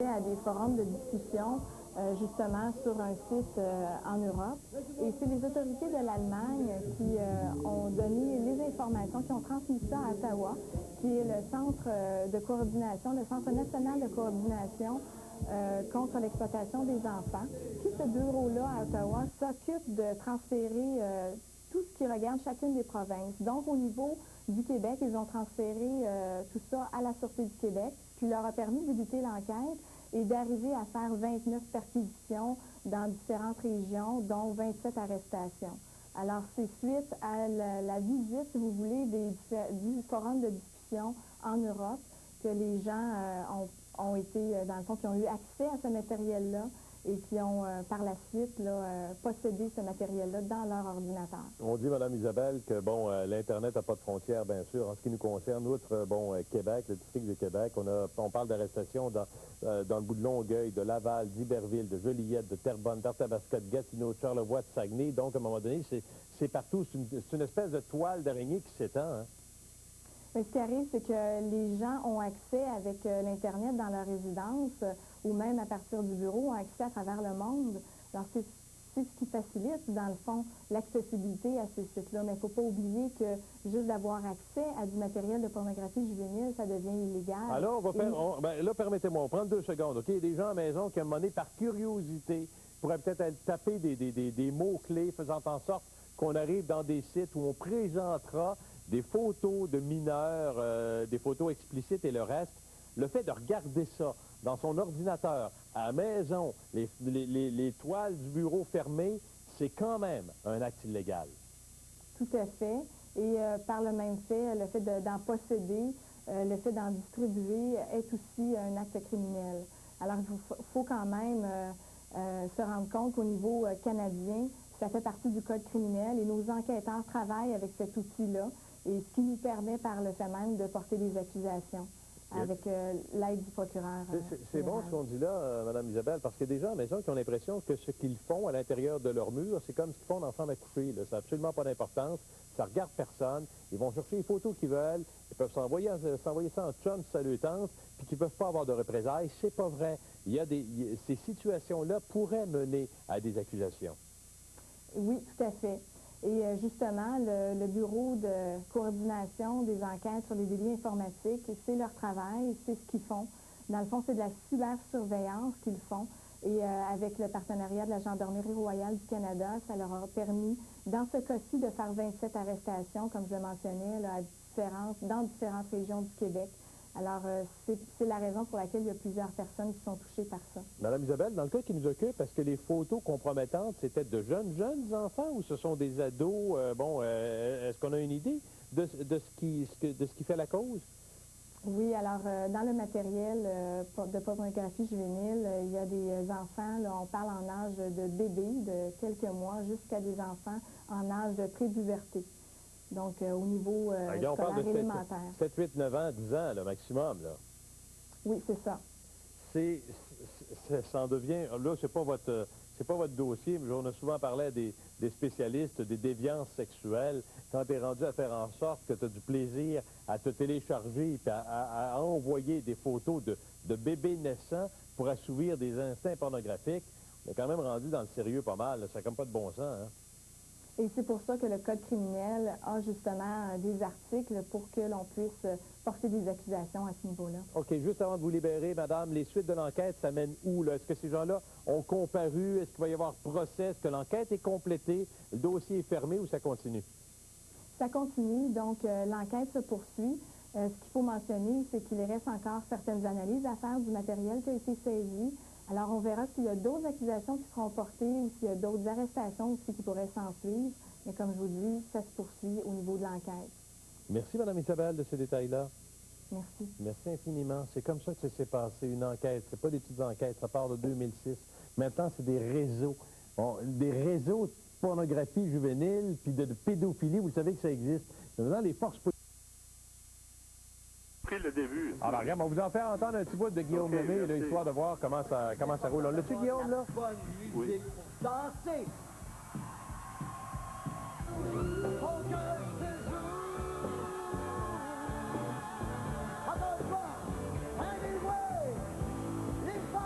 accès à des forums de discussion justement sur un site en Europe. Et c'est les autorités de l'Allemagne qui ont donné les informations, qui ont transmis ça à Ottawa, qui est le centre de coordination, le Centre national de coordination contre l'exploitation des enfants. Puis ce bureau-là à Ottawa s'occupe de transférer tout ce qui regarde chacune des provinces. Donc au niveau du Québec, ils ont transféré tout ça à la Sûreté du Québec, qui leur a permis de débuter l'enquête et d'arriver à faire 29 perquisitions dans différentes régions, dont 27 arrestations. Alors, c'est suite à la visite, si vous voulez, du forum de discussion en Europe que les gens ont été, dans le fond, qui ont eu accès à ce matériel-là et qui ont, par la suite, possédé ce matériel-là dans leur ordinateur. On dit, Mme Isabelle, que, bon, l'Internet n'a pas de frontières, bien sûr. En ce qui nous concerne, outre, Québec, le district de Québec, on parle d'arrestations dans le bout de Longueuil, de Laval, d'Iberville, de Joliette, de Terrebonne, d'Arthabasca, de Gatineau, de Charlevoix, de Saguenay. Donc, à un moment donné, c'est partout. C'est une espèce de toile d'araignée qui s'étend, hein? Mais ce qui arrive, c'est que les gens ont accès avec l'Internet dans leur résidence ou même à partir du bureau, ont accès à travers le monde. Alors, c'est ce qui facilite, dans le fond, l'accessibilité à ces sites-là. Mais il ne faut pas oublier que juste d'avoir accès à du matériel de pornographie juvénile, ça devient illégal. Alors, là, permettez-moi, on prend 2 secondes, OK? Il y a des gens à la maison qui, à un moment donné, par curiosité, pourraient peut-être aller taper des mots-clés faisant en sorte qu'on arrive dans des sites où on présentera des photos de mineurs, des photos explicites et le reste. Le fait de regarder ça dans son ordinateur, à la maison, les toiles du bureau fermées, c'est quand même un acte illégal. Tout à fait. Et par le même fait, le fait d'en posséder, le fait d'en distribuer est aussi un acte criminel. Alors, il faut quand même se rendre compte qu'au niveau canadien, ça fait partie du code criminel et nos enquêteurs travaillent avec cet outil-là, et ce qui nous permet par le fait même de porter des accusations avec l'aide du procureur. C'est bon ce qu'on dit là, Mme Isabelle, parce qu'il y a des gens à la maison qui ont l'impression que ce qu'ils font à l'intérieur de leur mur, c'est comme ce qu'ils font dans la chambre à coucher. Ça n'a absolument pas d'importance, ça ne regarde personne, ils vont chercher les photos qu'ils veulent, ils peuvent s'envoyer ça en chum, salutante, puis qu'ils ne peuvent pas avoir de représailles. C'est pas vrai. Ces situations-là pourraient mener à des accusations. Oui, tout à fait. Et justement, le Bureau de coordination des enquêtes sur les délits informatiques, c'est leur travail, c'est ce qu'ils font. Dans le fond, c'est de la cybersurveillance qu'ils font. Et avec le partenariat de la Gendarmerie royale du Canada, ça leur a permis, dans ce cas-ci, de faire 27 arrestations, comme je le mentionnais, là, dans différentes régions du Québec. Alors, c'est la raison pour laquelle il y a plusieurs personnes qui sont touchées par ça. Madame Isabelle, dans le cas qui nous occupe, est-ce que les photos compromettantes, c'était de jeunes enfants ou ce sont des ados? Est-ce qu'on a une idée de ce qui fait la cause? Oui, alors, dans le matériel de pornographie juvénile, il y a des enfants, là, on parle en âge de bébé, de quelques mois, jusqu'à des enfants en âge de pré-puberté. Donc, au niveau on parle de élémentaire. 7, 8, 9 ans, 10 ans, le maximum, là. Oui, c'est ça. Ça en devient... Là, c'est pas votre dossier, mais on a souvent parlé à des spécialistes des déviances sexuelles. Quand tu es rendu à faire en sorte que tu as du plaisir à te télécharger et à envoyer des photos de bébés naissants pour assouvir des instincts pornographiques, on est quand même rendu dans le sérieux pas mal. Là. Ça n'a comme pas de bon sens, hein? Et c'est pour ça que le Code criminel a justement des articles pour que l'on puisse porter des accusations à ce niveau-là. OK. Juste avant de vous libérer, madame, les suites de l'enquête, ça mène où, là? Est-ce que ces gens-là ont comparu? Est-ce qu'il va y avoir procès? Est-ce que l'enquête est complétée? Le dossier est fermé ou ça continue? Ça continue. Donc, l'enquête se poursuit. Ce qu'il faut mentionner, c'est qu'il reste encore certaines analyses à faire du matériel qui a été saisi. Alors, on verra s'il y a d'autres accusations qui seront portées ou s'il y a d'autres arrestations aussi qui pourraient s'en suivre. Mais comme je vous dis, ça se poursuit au niveau de l'enquête. Merci, Mme Isabelle, de ces détails-là. Merci. Merci infiniment. C'est comme ça que ça s'est passé, une enquête. C'est pas des petites enquêtes, ça part de 2006. Maintenant, c'est des réseaux. Des réseaux de pornographie juvénile puis de pédophilie, vous savez que ça existe. Maintenant, les forces politiques... Le début. Alors, regarde, on vous en fait entendre un petit bout de Guillaume Lemay, là, histoire de voir comment ça roule. On l'a-tu, Guillaume, là? Bonne musique. Oui. Dansez. Mon cœur se joue. À notre part, anyway, les femmes.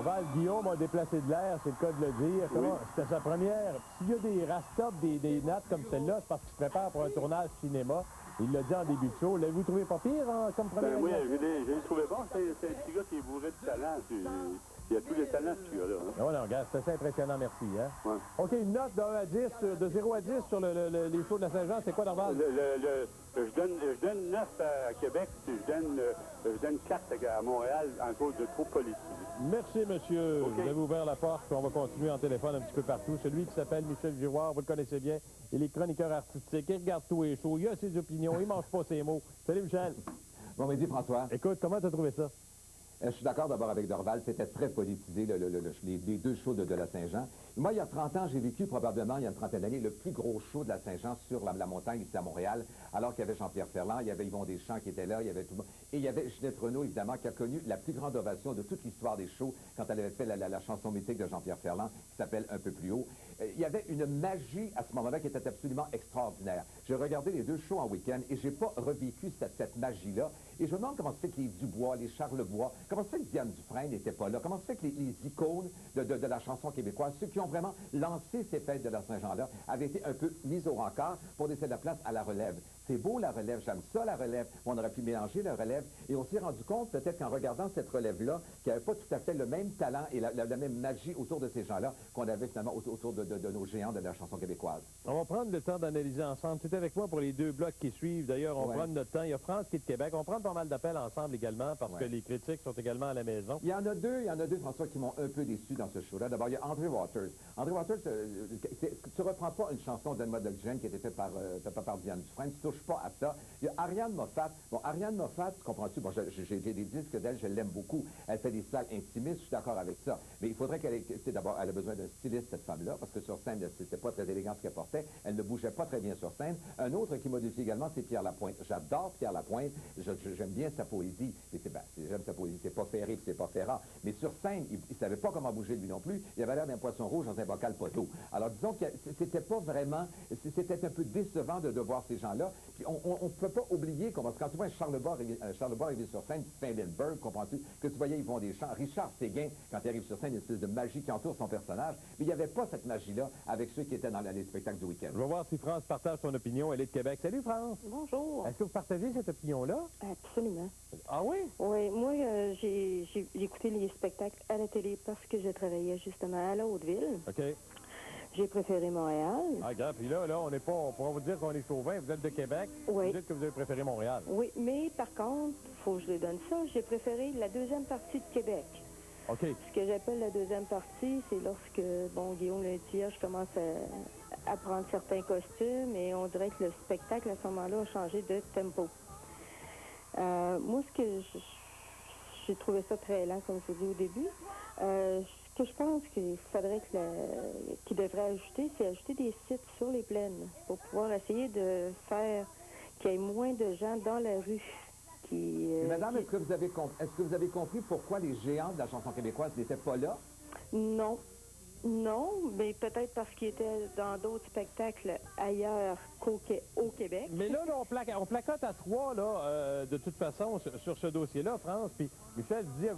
Dorval, Guillaume a déplacé de l'air, c'est le cas de le dire. Comment? C'était sa première. S'il y a des rastops, des nattes comme celle-là, c'est parce qu'il se prépare pour un tournage cinéma. Il l'a dit en début de show. L'avez-vous trouvé pas pire comme première? Oui, je l'ai trouvé bon. C'est un petit gars qui est bourré de talent. Il y a tous les talents, ce gars-là. Hein? Non, regarde, c'est assez impressionnant, merci. Hein? Ouais. OK, une note de 1 à 10, de 0 à 10 sur les shows de la Saint-Jean, c'est quoi, Dorval? Je donne 9 à Québec, puis je donne 4 à Montréal en cause de trop politique. Merci, monsieur. Okay. Vous avez ouvert la porte, puis on va continuer en téléphone un petit peu partout. Celui qui s'appelle Michel Giroir, vous le connaissez bien, il est chroniqueur artistique, il regarde tous les shows, il a ses opinions, il mange pas ses mots. Salut, Michel. Bon midi, François. Écoute, comment t'as trouvé ça? Je suis d'accord d'abord avec Dorval, c'était très politisé, les deux shows de la Saint-Jean. Moi, il y a 30 ans, j'ai vécu probablement, il y a une trentaine d'années, le plus gros show de la Saint-Jean sur la montagne ici à Montréal, alors qu'il y avait Jean-Pierre Ferland, il y avait Yvon Deschamps qui était là, il y avait tout le monde. Et il y avait Ginette Renault, évidemment, qui a connu la plus grande ovation de toute l'histoire des shows quand elle avait fait la chanson mythique de Jean-Pierre Ferland, qui s'appelle Un peu plus haut. Il y avait une magie à ce moment-là qui était absolument extraordinaire. J'ai regardé les deux shows en week-end et j'ai pas revécu cette magie-là. Et je me demande comment se fait que les Dubois, les Charlebois, comment se fait que Diane Dufresne n'était pas là, comment se fait que les icônes de la chanson québécoise, ceux qui ont vraiment lancé ces fêtes de la Saint-Jean-là, avaient été un peu mis au rencard pour laisser la place à la relève. C'est beau la relève, j'aime ça la relève. On aurait pu mélanger la relève et on s'est rendu compte peut-être qu'en regardant cette relève-là, qu'il n'y avait pas tout à fait le même talent et la même magie autour de ces gens-là qu'on avait finalement autour de nos géants de la chanson québécoise. On va prendre le temps d'analyser ensemble. Tu es avec moi pour les deux blocs qui suivent. D'ailleurs, on prend notre temps. Il y a France qui est de Québec. On prend pas mal d'appels ensemble également parce que les critiques sont également à la maison. Il y en a deux, François, qui m'ont un peu déçu dans ce show-là. D'abord, il y a André Waters. André Waters, tu reprends pas une chanson d'Anne-Maud d'Oxygène qui a été faite par Diane Dufresne. Tu touches pas à ça. Il y a Ariane Moffat. Bon, Ariane Moffat, comprends-tu? Bon, j'ai des disques d'elle, je l'aime beaucoup. Elle fait des salles intimistes, je suis d'accord avec ça. Mais il faudrait qu'elle ait, d'abord, elle a besoin d'un styliste, cette femme-là, parce que sur scène, c'était pas très élégant ce qu'elle portait. Elle ne bougeait pas très bien sur scène. Un autre qui m'a déçu également, c'est Pierre Lapointe. J'adore Pierre Lapointe. J'aime bien sa poésie. J'aime sa poésie. C'est pas Ferré, c'est pas Ferrand. Mais sur scène, il savait pas comment bouger lui non plus. Il avait l'air d'un poisson rouge dans un bocal poteau. Alors disons que c'était pas vraiment, c'était un peu décevant de voir ces gens-là. Puis on ne peut pas oublier, quand tu vois Charlebois arriver sur scène, Saint-Lindbergh, comprends-tu, que tu voyais Yvon Deschamps, Richard Séguin, quand il arrive sur scène, une espèce de magie qui entoure son personnage. Mais il n'y avait pas cette magie-là avec ceux qui étaient dans les spectacles du week-end. Je vais voir si France partage son opinion. Elle est de Québec. Salut, France. Bonjour. Est-ce que vous partagez cette opinion-là? Absolument. Ah oui? Oui, moi, j'ai écouté les spectacles à la télé parce que je travaillais justement à la Haute-Ville. OK. J'ai préféré Montréal. Ah, regarde, puis là, on n'est pas, on pourra vous dire qu'on est chauvin. Vous êtes de Québec. Oui. Vous dites que vous avez préféré Montréal. Oui, mais par contre, il faut que je lui donne ça, j'ai préféré la deuxième partie de Québec. OK. Ce que j'appelle la deuxième partie, c'est lorsque, bon, Guillaume Lepierre, commence à prendre certains costumes et on dirait que le spectacle, à ce moment-là, a changé de tempo. Moi, j'ai trouvé ça très lent, comme je vous dis au début. Ce que je pense qu'il faudrait qu'il devrait ajouter, c'est ajouter des sites sur les plaines pour pouvoir essayer de faire qu'il y ait moins de gens dans la rue. Madame, est-ce que vous avez compris pourquoi les géants de la chanson québécoise n'étaient pas là? Non. Non, mais peut-être parce qu'ils étaient dans d'autres spectacles ailleurs qu'au Québec. Mais là, on placote à 3, là, de toute façon, sur ce dossier-là, France. Puis Michel dit,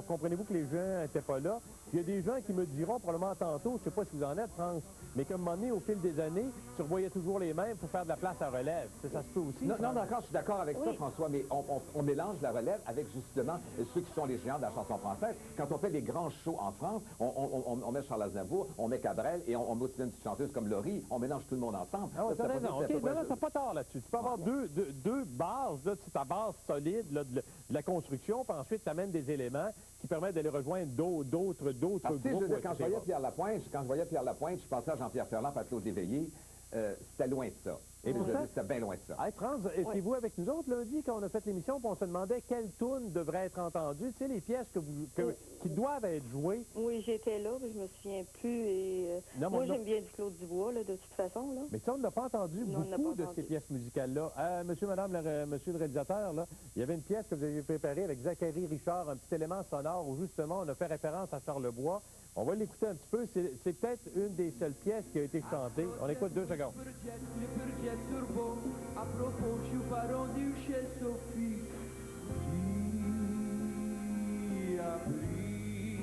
comprenez-vous que les gens n'étaient pas là? Il y a des gens qui me diront probablement tantôt, je ne sais pas si vous en êtes, France, mais qu'à un moment donné, au fil des années, tu revoyais toujours les mêmes pour faire de la place à relève. Ça se peut aussi. Non, d'accord, je suis d'accord avec ça, François, mais on mélange la relève avec justement ceux qui sont les géants de la chanson française. Quand on fait des grands shows en France, on met Charles Aznavour, on met Cabrel et on met aussi une petite chanteuse comme Laurie. On mélange tout le monde ensemble. Ah, t'as raison. OK, t'as pas tort là-dessus. Tu peux avoir deux bases, là, ta base solide là, de la construction, puis ensuite tu amènes des éléments qui permettent d'aller rejoindre d'autres groupes. Quand je voyais Pierre Lapointe, je pensais à Jean-Pierre Ferland, à Claude Léveillé. C'était loin de ça. Et c'était bien loin de ça. Hey, France, étiez-vous avec nous autres lundi quand on a fait l'émission, puis on se demandait quelle toune devrait être entendue? Tu sais, les pièces qui doivent être jouées. Oui, j'étais là, mais je me souviens plus. Et, moi, j'aime bien du Claude Dubois, là, de toute façon. Là. Mais ça, on n'a pas entendu beaucoup de ces pièces musicales-là. Monsieur, madame, monsieur le réalisateur, là, il y avait une pièce que vous avez préparée avec Zachary Richard, un petit élément sonore où, justement, on a fait référence à Charlebois. On va l'écouter un petit peu. C'est peut-être une des seules pièces qui a été chantée. On écoute 2 secondes. Turbo, a propos, parodiu chez Sophie. Qui a pris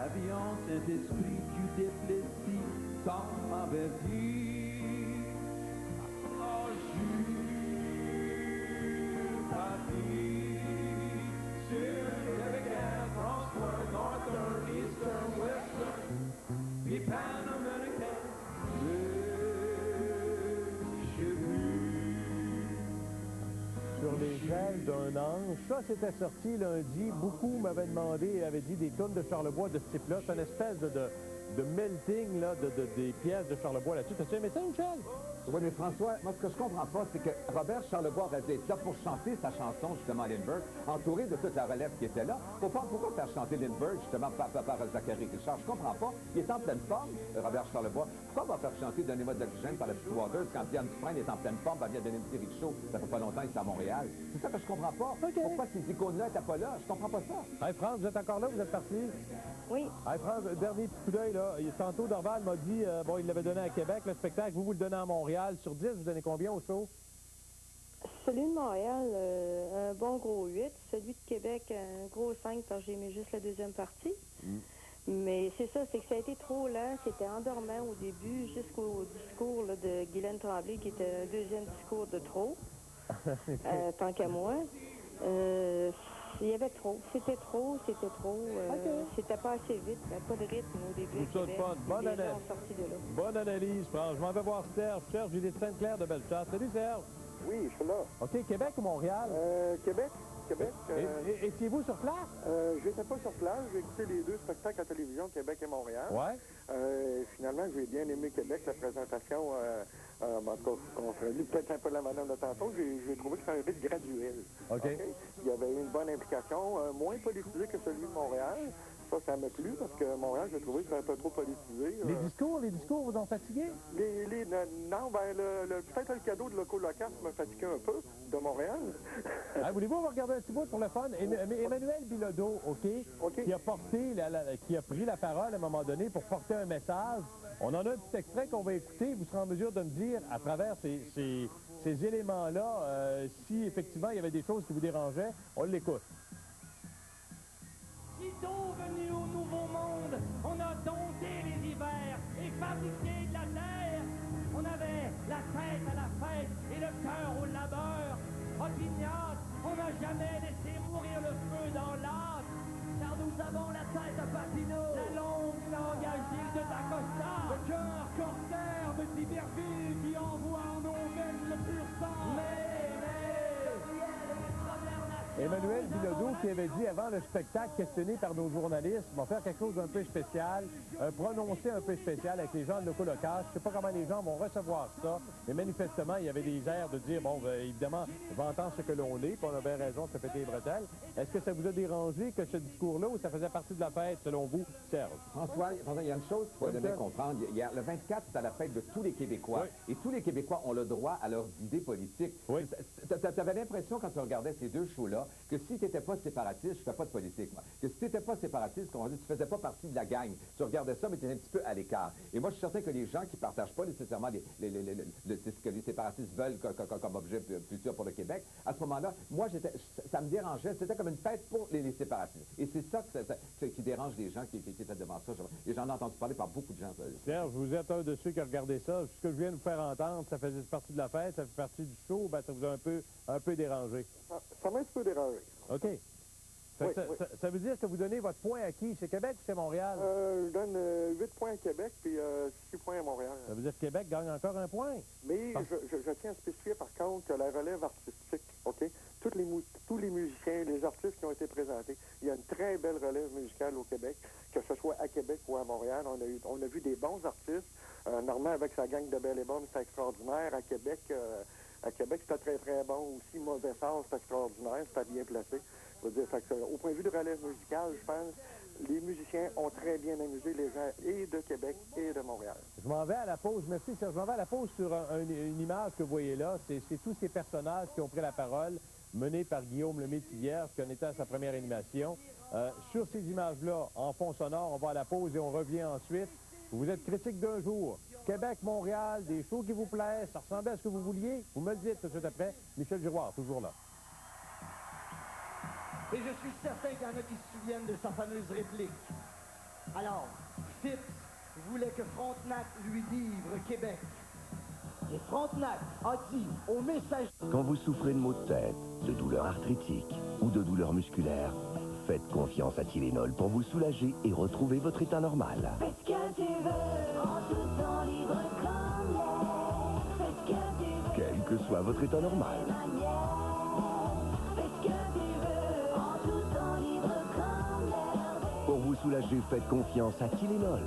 Avion Saint-Esprit, du Duplessis, Tom averti. Oh, Jules Papi, sur Québécois, François, Northern, Eastern, Western, puis Pan-Américain, Sur les ailes d'un ange. Ça, c'était sorti lundi. Beaucoup m'avaient demandé et avaient dit des tunes de Charlebois de ce type-là. C'est une espèce de melting là, des pièces de Charlebois là-dessus. T'as-tu aimé ça, Michel? Oui, mais François, moi, ce que je comprends pas, c'est que Robert Charlebois aurait dû être là pour chanter sa chanson, justement, Lindbergh, entouré de toute la relève qui était là. Pourquoi faire chanter Lindbergh, justement, par Zachary Richard? Je comprends pas. Il est en pleine forme, Robert Charlebois. Pourquoi on va faire chanter Donnez-moi de l'oxygène par la petite Waters quand Diane Dufresne est en pleine forme, elle vient de donner une série de show, ça fait pas longtemps, il est à Montréal? C'est ça que je comprends pas. Okay. Pourquoi ces icônes-là n'étaient pas là? Je comprends pas ça. Hey, France, vous êtes encore là? Vous êtes parti? Oui. Hey, France, dernier petit coup d'œil, là. Tantôt, Dorval m'a dit, bon, il l'avait donné à Québec, le spectacle. Vous le donnez à Montréal. Sur 10, vous donnez combien au show? Celui de Montréal, un bon gros 8. Celui de Québec, un gros 5, parce que j'ai aimé juste la deuxième partie. Mais c'est ça, c'est que ça a été trop lent. C'était endormant au début, jusqu'au discours là, de Guylaine Tremblay, qui était un deuxième discours de trop, tant qu'à moi. Il y avait trop. C'était trop. C'était pas assez vite. Il n'y avait pas de rythme au début. Tout ça de fun. Bonne Les gens analyse. ont sorti de là. Bonne analyse, France. Je m'en vais voir Serge. Serge, il est de Sainte-Claire de Bellechasse. Salut, Serge. Oui, je suis là. OK, Québec ou Montréal? Québec. Étiez-vous sur place? Je n'étais pas sur place. J'ai écouté les deux spectacles à télévision, Québec et Montréal. Ouais. Finalement, j'ai bien aimé Québec, la présentation. En tout cas, on se dit peut-être un peu la madame de tantôt. J'ai trouvé que c'était un rythme graduel. OK. Il y avait eu une bonne implication, moins politisée que celui de Montréal. Ça m'a plu parce que Montréal, j'ai trouvé que c'était un peu trop politisé. Les discours vous ont fatigué? Non, peut-être le cadeau de Loco Local m'a fatigué un peu, de Montréal. Voulez-vous regarder un petit bout pour le fun? Emmanuel Bilodeau, OK, qui a porté, qui a pris la parole à un moment donné pour porter un message. On en a un petit extrait qu'on va écouter. Vous serez en mesure de me dire, à travers ces éléments-là, si effectivement il y avait des choses qui vous dérangeaient. On l'écoute. Sitôt venu au Nouveau Monde, on a dompté les hivers et fabriqué de la terre. On avait la tête à la fête et le cœur au labeur. Opiniâtre, on n'a jamais laissé mourir le feu dans l'âtre. Car nous avons la tête à Papineau, la longue langue agile de Dacosta, le cœur corsaire de d'Iberville qui envoie en nos veines le pur sang. Emmanuel Bilodeau qui avait dit avant le spectacle, questionné par nos journalistes, va faire quelque chose d'un peu spécial, un prononcé un peu spécial avec les gens de Loco Local. Je ne sais pas comment les gens vont recevoir ça, mais manifestement, il y avait des airs de dire, bon, évidemment, on va entendre ce que l'on est, puis on a bien raison de se péter les bretelles. Est-ce que ça vous a dérangé que ce discours-là, ou ça faisait partie de la fête, selon vous, Serge? François, il y a une chose qu'il faut donner à comprendre. Le 24, c'est à la fête de tous les Québécois. Oui. Et tous les Québécois ont le droit à leurs idées politiques. Oui. Tu avais l'impression, quand tu regardais ces deux shows-là, que si tu n'étais pas séparatiste, je ne fais pas de politique, moi, que si tu n'étais pas séparatiste, comme on dit, tu ne faisais pas partie de la gang. Tu regardais ça, mais tu étais un petit peu à l'écart. Et moi, je suis certain que les gens qui ne partagent pas nécessairement ce que les séparatistes veulent comme objet futur pour le Québec, à ce moment-là, moi, ça me dérangeait. C'était comme une fête pour les séparatistes. Et c'est ça qui dérange les gens qui étaient devant ça. Et j'en ai entendu parler par beaucoup de gens. Serge, vous êtes un de ceux qui a regardé ça. Ce que je viens de vous faire entendre, ça faisait partie de la fête, ça fait partie du show, ben, ça vous a un peu dérangé. Ça m'a un peu dérangé. OK. Ça veut dire que vous donnez votre point à qui? C'est Québec ou c'est Montréal? Je donne 8 points à Québec puis 6 points à Montréal. Ça veut dire que Québec gagne encore un point. Mais je tiens à spécifier par contre que la relève artistique, OK? Tous les musiciens, les artistes qui ont été présentés, il y a une très belle relève musicale au Québec, que ce soit à Québec ou à Montréal. On a vu des bons artistes. Normand avec sa gang de Belle et Bonne, c'était extraordinaire. À Québec, c'était très, très bon aussi. Mauvais sens, c'était extraordinaire. C'était bien placé. Je veux dire, au point de vue de relève musicale, je pense, les musiciens ont très bien amusé les gens et de Québec et de Montréal. Je m'en vais à la pause. Merci, Serge. Je m'en vais à la pause sur une image que vous voyez là. C'est tous ces personnages qui ont pris la parole, menés par Guillaume Lemaitre-Vierge, qui en était à sa première animation. Sur ces images-là, en fond sonore, on va à la pause et on revient ensuite. Vous êtes critique d'un jour. Québec, Montréal, des shows qui vous plaisent, ça ressemblait à ce que vous vouliez. Vous me le dites tout de suite après. Michel Giroir, toujours là. Et je suis certain qu'il y en a qui se souviennent de sa fameuse réplique. Alors, Phipps voulait que Frontenac lui livre Québec. Et Frontenac a dit au message... Quand vous souffrez de maux de tête, de douleurs arthritiques ou de douleurs musculaires, faites confiance à Tylenol pour vous soulager et retrouver votre état normal. Fais ce que tu veux, en tout temps libre comme l'air. Fais ce que tu veux. Quel que soit votre état normal. Fais ce que tu veux, en tout temps libre comme l'air. Pour vous soulager, faites confiance à Tylenol.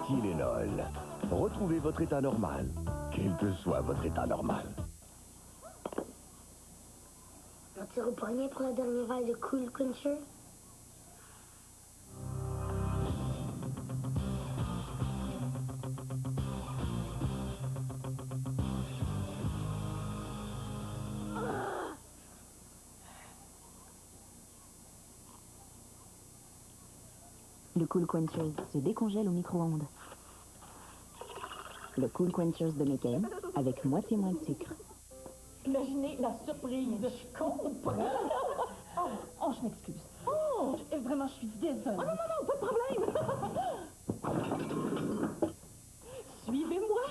Tylenol. Retrouvez votre état normal, quel que soit votre état normal. On s'est repoigné pour la dernière vague de Cool Quencher. Le Cool Quenchers se décongèle au micro-ondes. Le Cool Quenchers de McCain avec moitié moins de sucre. Imaginez la surprise. Je comprends. Oh, je m'excuse. Oh, vraiment, je suis désolée. Oh non, pas de problème. Suivez-moi.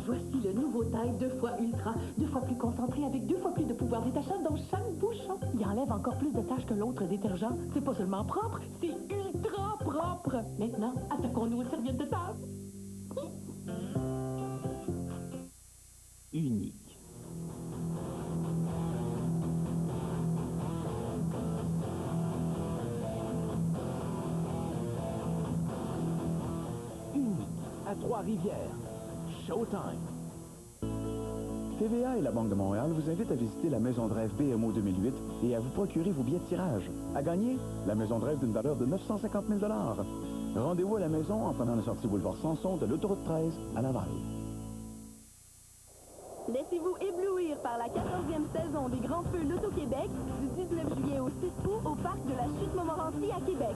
Voici le nouveau taille 2 fois ultra, 2 fois plus concentré avec 2 fois plus de pouvoir détachant dans chaque bouchon. Il enlève encore plus de tâches que l'autre détergent. C'est pas seulement propre, c'est ultra propre. Maintenant, attaquons-nous aux serviettes de table. Unique. Unique à Trois-Rivières. Showtime. TVA et la Banque de Montréal vous invitent à visiter la Maison de rêve BMO 2008 et à vous procurer vos billets de tirage. À gagner, la Maison de rêve d'une valeur de 950 000 $. Rendez-vous à la maison en prenant la sortie boulevard Samson de l'autoroute 13 à Laval. Laissez-vous éblouir par la 14e saison des Grands Feux L'Auto-Québec du 19 juillet au 6 août au parc de la Chute-Montmorency à Québec.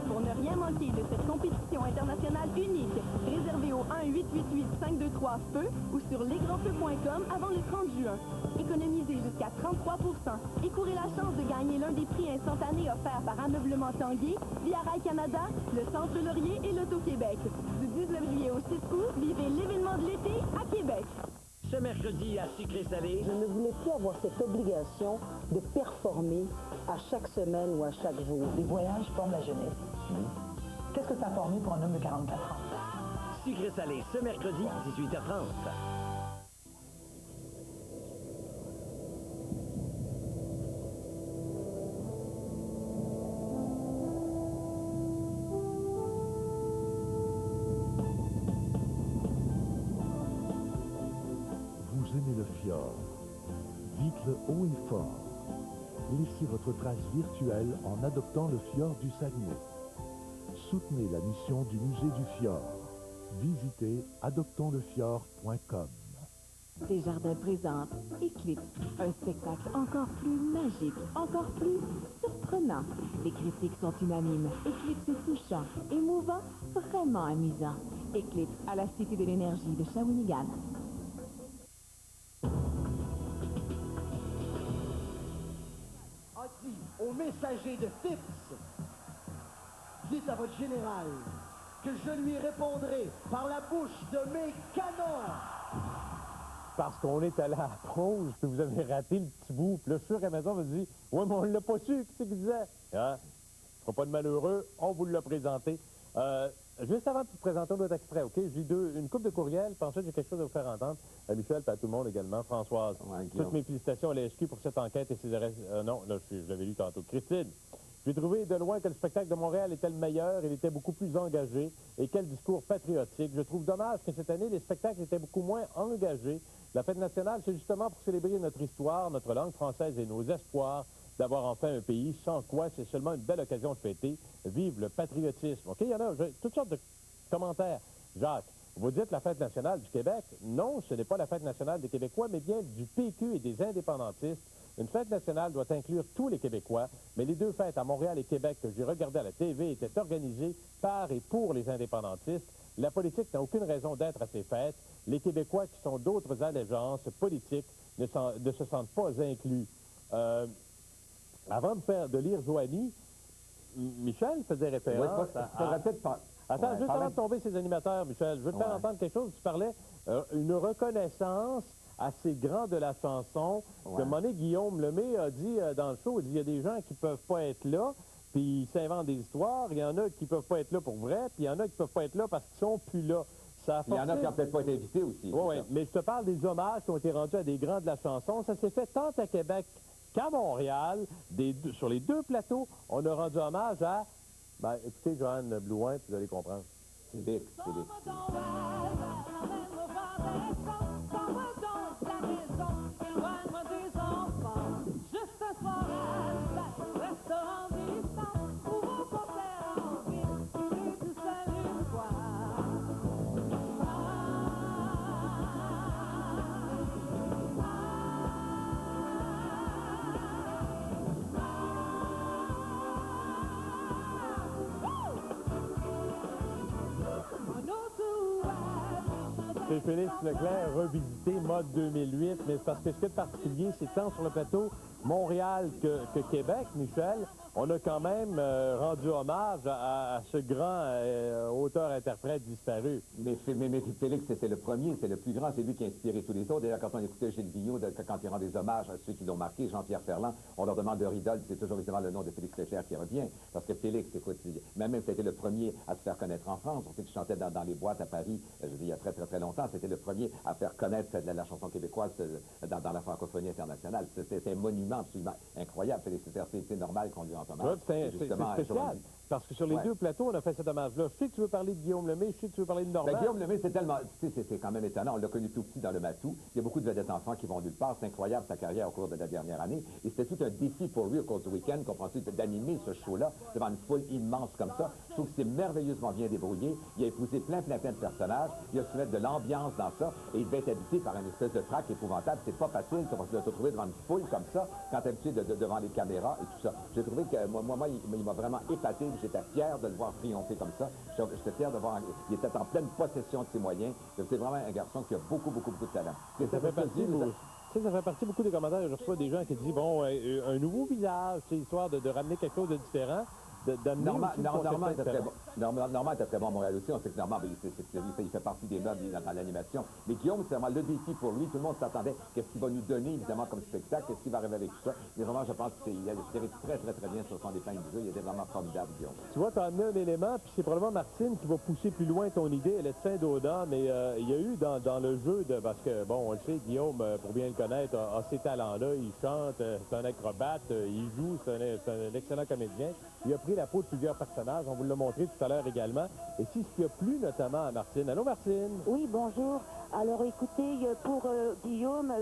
Pour ne rien manquer de cette compétition internationale unique, réservée au 1-888-523-FEU ou sur lesgrandsfeux.com avant le 30 juin. Économisez jusqu'à 33% et courez la chance de gagner l'un des prix instantanés offerts par Ameublement Tanguay, Via Rail Canada, le Centre Laurier et l'Auto-Québec. Du 19 juillet au 6 août, vivez l'événement de l'été à Québec. Ce mercredi à Sucré-Salé. Je ne voulais plus avoir cette obligation de performer à chaque semaine ou à chaque jour. Les voyages forment la jeunesse. Qu'est-ce que ça a formé pour un homme de 44 ans? Sucré-Salé, ce mercredi, 18h30. Vous aimez le fjord, dites-le haut et fort. Laissez votre trace virtuelle en adoptant le fjord du Saguenay. Soutenez la mission du musée du fjord. Visitez adoptonslefjord.com. Desjardins présente Eclipse, un spectacle encore plus magique, encore plus surprenant. Les critiques sont unanimes. Eclipse est touchant, émouvant, vraiment amusant. Eclipse à la Cité de l'énergie de Shawinigan. A dit au messager de Phipps, dites à votre général que je lui répondrai par la bouche de mes canons. Parce qu'on est allé à la pause, puis vous avez raté le petit bout. Puis là, sur Amazon, vous dit « Ouais, mais on l'a pas su, qu'est-ce qu'il disait? Hein? Pas de malheureux, on vous l'a présenté. Juste avant de vous présenter un autre extrait, OK? J'ai une coupe de courriel, puis ensuite j'ai quelque chose à vous faire entendre. À Michel, puis à tout le monde également. Françoise, toutes mes félicitations à l'ASQ pour cette enquête et ses arrêts. Non, là, je l'avais lu tantôt. Christine, j'ai trouvé de loin que le spectacle de Montréal était le meilleur, il était beaucoup plus engagé, et quel discours patriotique. Je trouve dommage que cette année, les spectacles étaient beaucoup moins engagés. La fête nationale, c'est justement pour célébrer notre histoire, notre langue française et nos espoirs d'avoir enfin un pays, sans quoi c'est seulement une belle occasion de fêter. Vive le patriotisme. OK, il y en a toutes sortes de commentaires. Jacques, vous dites la fête nationale du Québec. Non, ce n'est pas la fête nationale des Québécois, mais bien du PQ et des indépendantistes. Une fête nationale doit inclure tous les Québécois, mais les deux fêtes à Montréal et Québec que j'ai regardées à la TV étaient organisées par et pour les indépendantistes. La politique n'a aucune raison d'être à ces fêtes. Les Québécois qui sont d'autres allégeances politiques ne se sentent pas inclus. Avant de lire Joanie, Michel faisait référence faudrait peut-être pas... Attends, Ouais, juste avant de tomber ces animateurs, Michel, je veux te faire entendre quelque chose. Tu parlais une reconnaissance assez grande de la chanson. Que Monet Guillaume Lemay a dit dans le show, il dit il y a des gens qui ne peuvent pas être là, puis ils s'inventent des histoires. Il y en a qui ne peuvent pas être là pour vrai, puis il y en a qui ne peuvent pas être là parce qu'ils sont plus là. Il y en a qui n'ont peut-être pas été invités aussi. Oui, mais je te parle des hommages qui ont été rendus à des grands de la chanson. Ça s'est fait tant à Québec qu'à Montréal. Sur les deux plateaux, on a rendu hommage à... Ben, écoutez, Joanne Blouin, puis vous allez comprendre. Félix. C'est Félix Leclerc, revisité mode 2008, mais c'est parce que ce qui est particulier, c'est tant sur le plateau Montréal que Québec, Michel, on a quand même rendu hommage à ce grand auteur-interprète disparu. Mais Félix, c'est le premier, c'est le plus grand, c'est lui qui a inspiré tous les autres. D'ailleurs, quand on écoutait Gilles Vigneault, quand il rend des hommages à ceux qui l'ont marqué, Jean-Pierre Ferland, on leur demande leur idole, c'est toujours évidemment le nom de Félix Leclerc qui revient. Parce que Félix, écoute, même c'était le premier à se faire connaître en France. On sait qu'il chantait dans les boîtes à Paris, je dis, il y a très, très, très longtemps. C'était le premier à faire connaître la chanson québécoise dans la francophonie internationale. C'était un monument absolument incroyable. Félix Leclerc, c'est normal qu'on lui rende hommage. C'est spécial, parce que sur les deux plateaux, on a fait cet hommage-là. Je sais que tu veux parler de Guillaume Lemay, je sais que tu veux parler de Normand. Guillaume Lemay, c'est tellement... C'est quand même étonnant. On l'a connu tout petit dans le Matou. Il y a beaucoup de vedettes enfants qui vont nulle part. C'est incroyable, sa carrière au cours de la dernière année. Et c'était tout un défi pour lui au cours du week-end, comprends-tu, d'animer ce show-là devant une foule immense comme ça. Je trouve que c'est merveilleusement bien débrouillé. Il a épousé plein de personnages. Il a su mettre de l'ambiance dans ça. Et il devait être habité par une espèce de trac épouvantable. C'est pas facile de se retrouver devant une foule comme ça, quand t'es habitué devant les caméras et tout ça. J'ai trouvé que, moi, il m'a vraiment épaté. J'étais fier de le voir triompher comme ça. J'étais fier de voir... Il était en pleine possession de ses moyens. C'est vraiment un garçon qui a beaucoup de talent. Ça fait partie beaucoup des commentaires. Je reçois des gens qui disent, bon, un nouveau visage, c'est histoire de ramener quelque chose de différent. Normand était très bon à Montréal aussi. On sait que Normand, il fait partie des meubles dans l'animation. Mais Guillaume, c'est vraiment le défi pour lui. Tout le monde s'attendait. Qu'est-ce qu'il va nous donner, évidemment, comme spectacle? Qu'est-ce qu'il va arriver avec tout ça? Mais vraiment, je pense qu'il a tiré très bien sur son épingle du jeu. Il était vraiment formidable, Guillaume. Tu vois, tu as amené un élément, puis c'est probablement Martine qui va pousser plus loin ton idée. Elle est de Saint-Daudin, mais il y a eu dans le jeu, parce que, bon, on le sait, Guillaume, pour bien le connaître, a ces talents-là. Il chante, c'est un acrobate, il joue, c'est un excellent comédien. Il a pris la peau de plusieurs personnages. On vous l'a montré tout à l'heure également. Et c'est ce qui a plu notamment à Martine. Allô, Martine? Oui, bonjour. Alors, écoutez, pour Guillaume,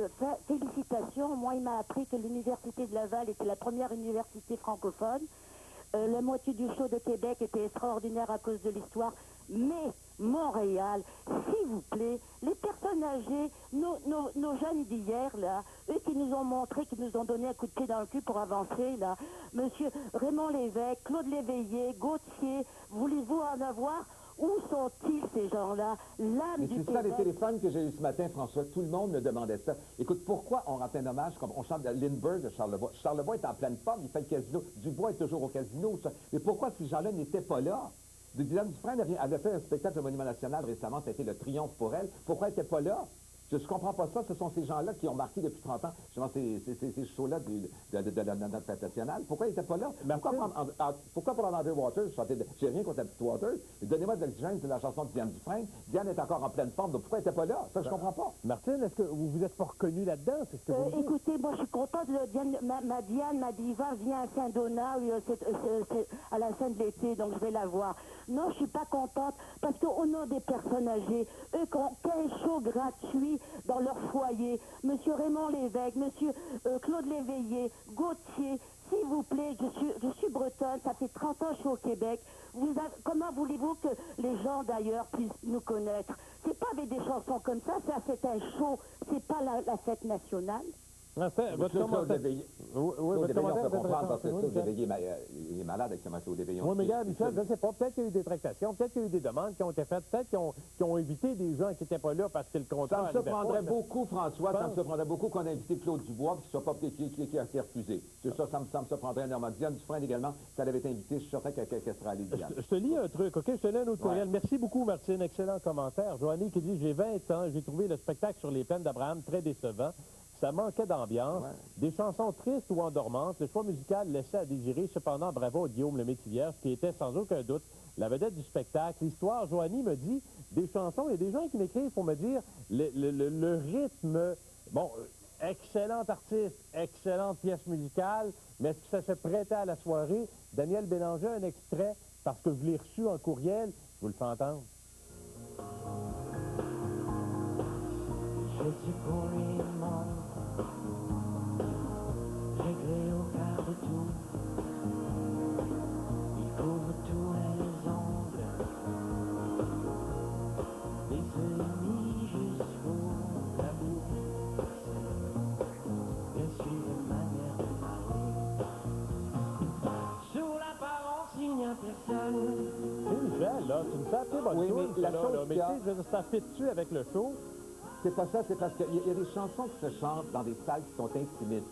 félicitations. Moi, il m'a appris que l'Université de Laval était la première université francophone. La moitié du show de Québec était extraordinaire à cause de l'histoire. Mais Montréal, s'il vous plaît, les personnes âgées, nos jeunes d'hier, là, eux qui nous ont montré, qui nous ont donné un coup de pied dans le cul pour avancer, là, Monsieur Raymond Lévesque, Claude Léveillé, Gauthier, voulez-vous en avoir? Où sont-ils, ces gens-là? L'âme du c'est ça, les téléphones que j'ai eu ce matin, François, tout le monde me demandait ça. Écoute, pourquoi on rend un hommage comme on chante de Lindbergh de Charlevoix? Charlevoix est en pleine forme, il fait le casino. Dubois est toujours au casino. Ça. Mais pourquoi ces gens-là n'étaient pas là? Dylan Dufresne avait fait un spectacle au Monument National récemment, ça a été le triomphe pour elle. Pourquoi elle n'était pas là? Je ne comprends pas ça. Ce sont ces gens-là qui ont marqué depuis 30 ans, justement, ces shows-là de notre fête nationale. Pourquoi ils n'étaient pas là? Pourquoi prendre André Waters? J'ai rien contre la petite Waters. Donnez-moi de l'oxygène, c'est la chanson de Diane Dufresne. Diane est encore en pleine forme, donc pourquoi elle n'était pas là? Ça, je ne comprends pas. Martine, est-ce que vous vous êtes pas reconnue là-dedans? Écoutez, moi, je suis contente. Ma Diane, ma diva, vient à Saint-Donat, à la fin de l'été, donc je vais la voir. Non, je ne suis pas contente, parce qu'au nom des personnes âgées, eux qui ont 15 shows gratuits dans leur foyer, Monsieur Raymond Lévesque, Monsieur Claude Léveillé, Gauthier, s'il vous plaît, je suis bretonne, ça fait 30 ans que je suis au Québec. Comment voulez-vous que les gens d'ailleurs puissent nous connaître? C'est pas avec des chansons comme ça c'est un show, c'est pas la fête nationale. Votre Claude commentaire... Léveillé. Oui, Claude votre Léveillé, on commentaire peut est comprendre parce que intéressant. Claude Léveillé, il est malade avec Claude Léveillé. Oui, mais regarde, Michel, je ne sais pas. Peut-être qu'il y a eu des tractations, peut-être qu'il y a eu des demandes qui ont été faites, peut-être qu'ils ont évité des gens qui n'étaient pas là parce que le contrat... Ça me surprendrait beaucoup, François, ça me surprendrait beaucoup qu'on ait invité Claude Dubois et qu'il soit pas qui a été refusé. C'est ça, ça me surprendrait énormément. Diane Dufresne également, si elle avait été invitée, je suis certain qu'elle serait allée Diane. Je te lis un truc, OK? Je te lis un autre courriel. Merci beaucoup, Martine. Excellent commentaire. Joanie qui dit, j'ai 20 ans, j'ai trouvé le spectacle sur les plaines d'Abraham très décevant. Ça manquait d'ambiance, des chansons tristes ou endormantes. Le choix musical laissait à désirer. Cependant, bravo à Guillaume le Métivier, qui était sans aucun doute la vedette du spectacle. L'histoire, Joanie me dit, des chansons, il y a des gens qui m'écrivent pour me dire le rythme, bon, excellent artiste, excellente pièce musicale, mais est-ce que ça se prêtait à la soirée? Daniel Bélanger, un extrait, parce que je l'ai reçu en courriel, je vous le fais entendre. Je suis pour une montre, réglé au quart de tour. Il couvre tous les ongles et se lit jusqu'au labour. Je suis une manière de parler. Sous l'apparence, il n'y a personne. C'est Michel, là, c'est une sacrée bonne Oui, toune, mais la ça, là, chose là. Mais qu'il y a- tu sais, je veux dire, ça fit-tu avec le show? C'est pas ça, c'est parce qu'il y a des chansons qui se chantent dans des salles qui sont intimistes.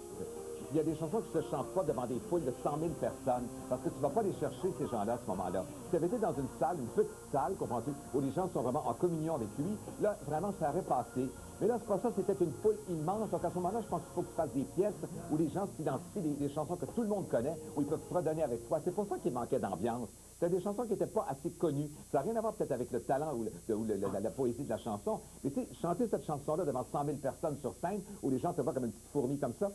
Il y a des chansons qui ne se chantent pas devant des foules de 100 000 personnes, parce que tu ne vas pas les chercher, ces gens-là, à ce moment-là. Si tu avais été dans une salle, une petite salle, comprends-tu, où les gens sont vraiment en communion avec lui, là, vraiment, ça aurait passé. Mais là, c'est pas ça, c'était une foule immense. Donc, à ce moment-là, je pense qu'il faut que tu fasses des pièces où les gens s'identifient, des chansons que tout le monde connaît, où ils peuvent fredonner avec toi. C'est pour ça qu'il manquait d'ambiance. C'était des chansons qui n'étaient pas assez connues. Ça n'a rien à voir peut-être avec le talent ou la poésie de la chanson. Mais tu sais, chanter cette chanson-là devant 100 000 personnes sur scène, où les gens te voient comme une petite fourmi comme ça,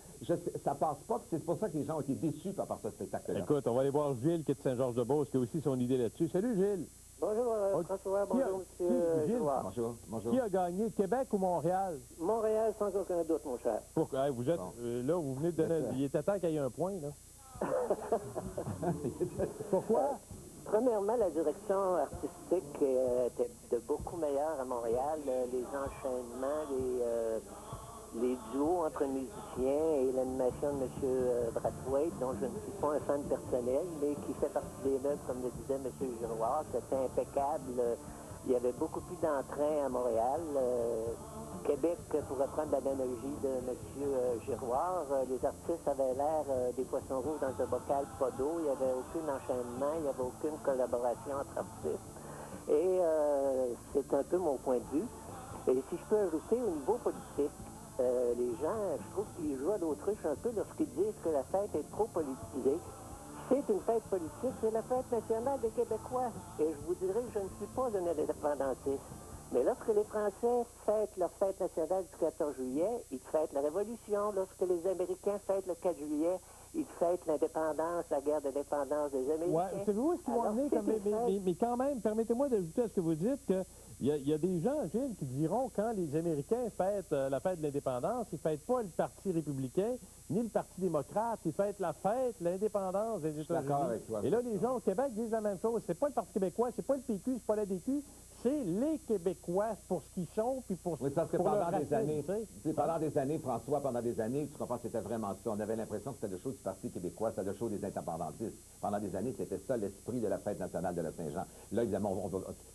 ça passe pas. C'est pour ça que les gens ont été déçus par ce spectacle-là. Écoute, on va aller voir Gilles, qui est de Saint-Georges-de-Beauce, qui a aussi son idée là-dessus. Salut, Gilles. Bonjour François, bonjour monsieur Gilles, Jouard. Bonjour. Qui a gagné, Québec ou Montréal? Montréal sans aucun doute, mon cher. Pourquoi? Vous êtes, là, vous venez de donner... Il était temps qu'il y ait un point, là. Pourquoi? Premièrement, la direction artistique était de beaucoup meilleure à Montréal. Les enchaînements, les duos entre musiciens et l'animation de M. Brathwaite, dont je ne suis pas un fan personnel, mais qui fait partie des meubles, comme le disait M. Giroir. C'était impeccable. Il y avait beaucoup plus d'entrain à Montréal. Québec, pour reprendre l'analogie de M. Giroir, les artistes avaient l'air des poissons rouges dans un bocal pas d'eau. Il n'y avait aucun enchaînement, il n'y avait aucune collaboration entre artistes. Et c'est un peu mon point de vue. Et si je peux ajouter au niveau politique, les gens, je trouve qu'ils jouent à l'autruche un peu lorsqu'ils disent que la fête est trop politisée. C'est une fête politique, c'est la fête nationale des Québécois. Et je vous dirais que je ne suis pas un indépendantiste. Mais lorsque les Français fêtent leur fête nationale du 14 juillet, ils fêtent la Révolution. Lorsque les Américains fêtent le 4 juillet, ils fêtent l'indépendance, la guerre d'indépendance des Américains. Oui, savez-vous où est-ce qu'ils vont amener? Mais quand même, permettez-moi d'ajouter à ce que vous dites qu'il y a des gens, Gilles, qui diront quand les Américains fêtent la fête de l'indépendance, ils ne fêtent pas le Parti républicain ni le Parti démocrate, ils fêtent la fête, l'indépendance des États-Unis. D'accord avec toi. Et là, les gens au Québec disent la même chose. C'est pas le Parti québécois, c'est pas le PQ, c'est pas la DQ, c'est les Québécois pour ce qu'ils sont, puis pour Oui, parce que pour leur pendant des racine, années, tu sais. pendant des années, François, pendant des années, tu comprends, c'était vraiment ça. On avait l'impression que c'était le show du Parti québécois, c'était le show des indépendantistes. Pendant des années, c'était ça l'esprit de la fête nationale de la Saint-Jean. Là, évidemment,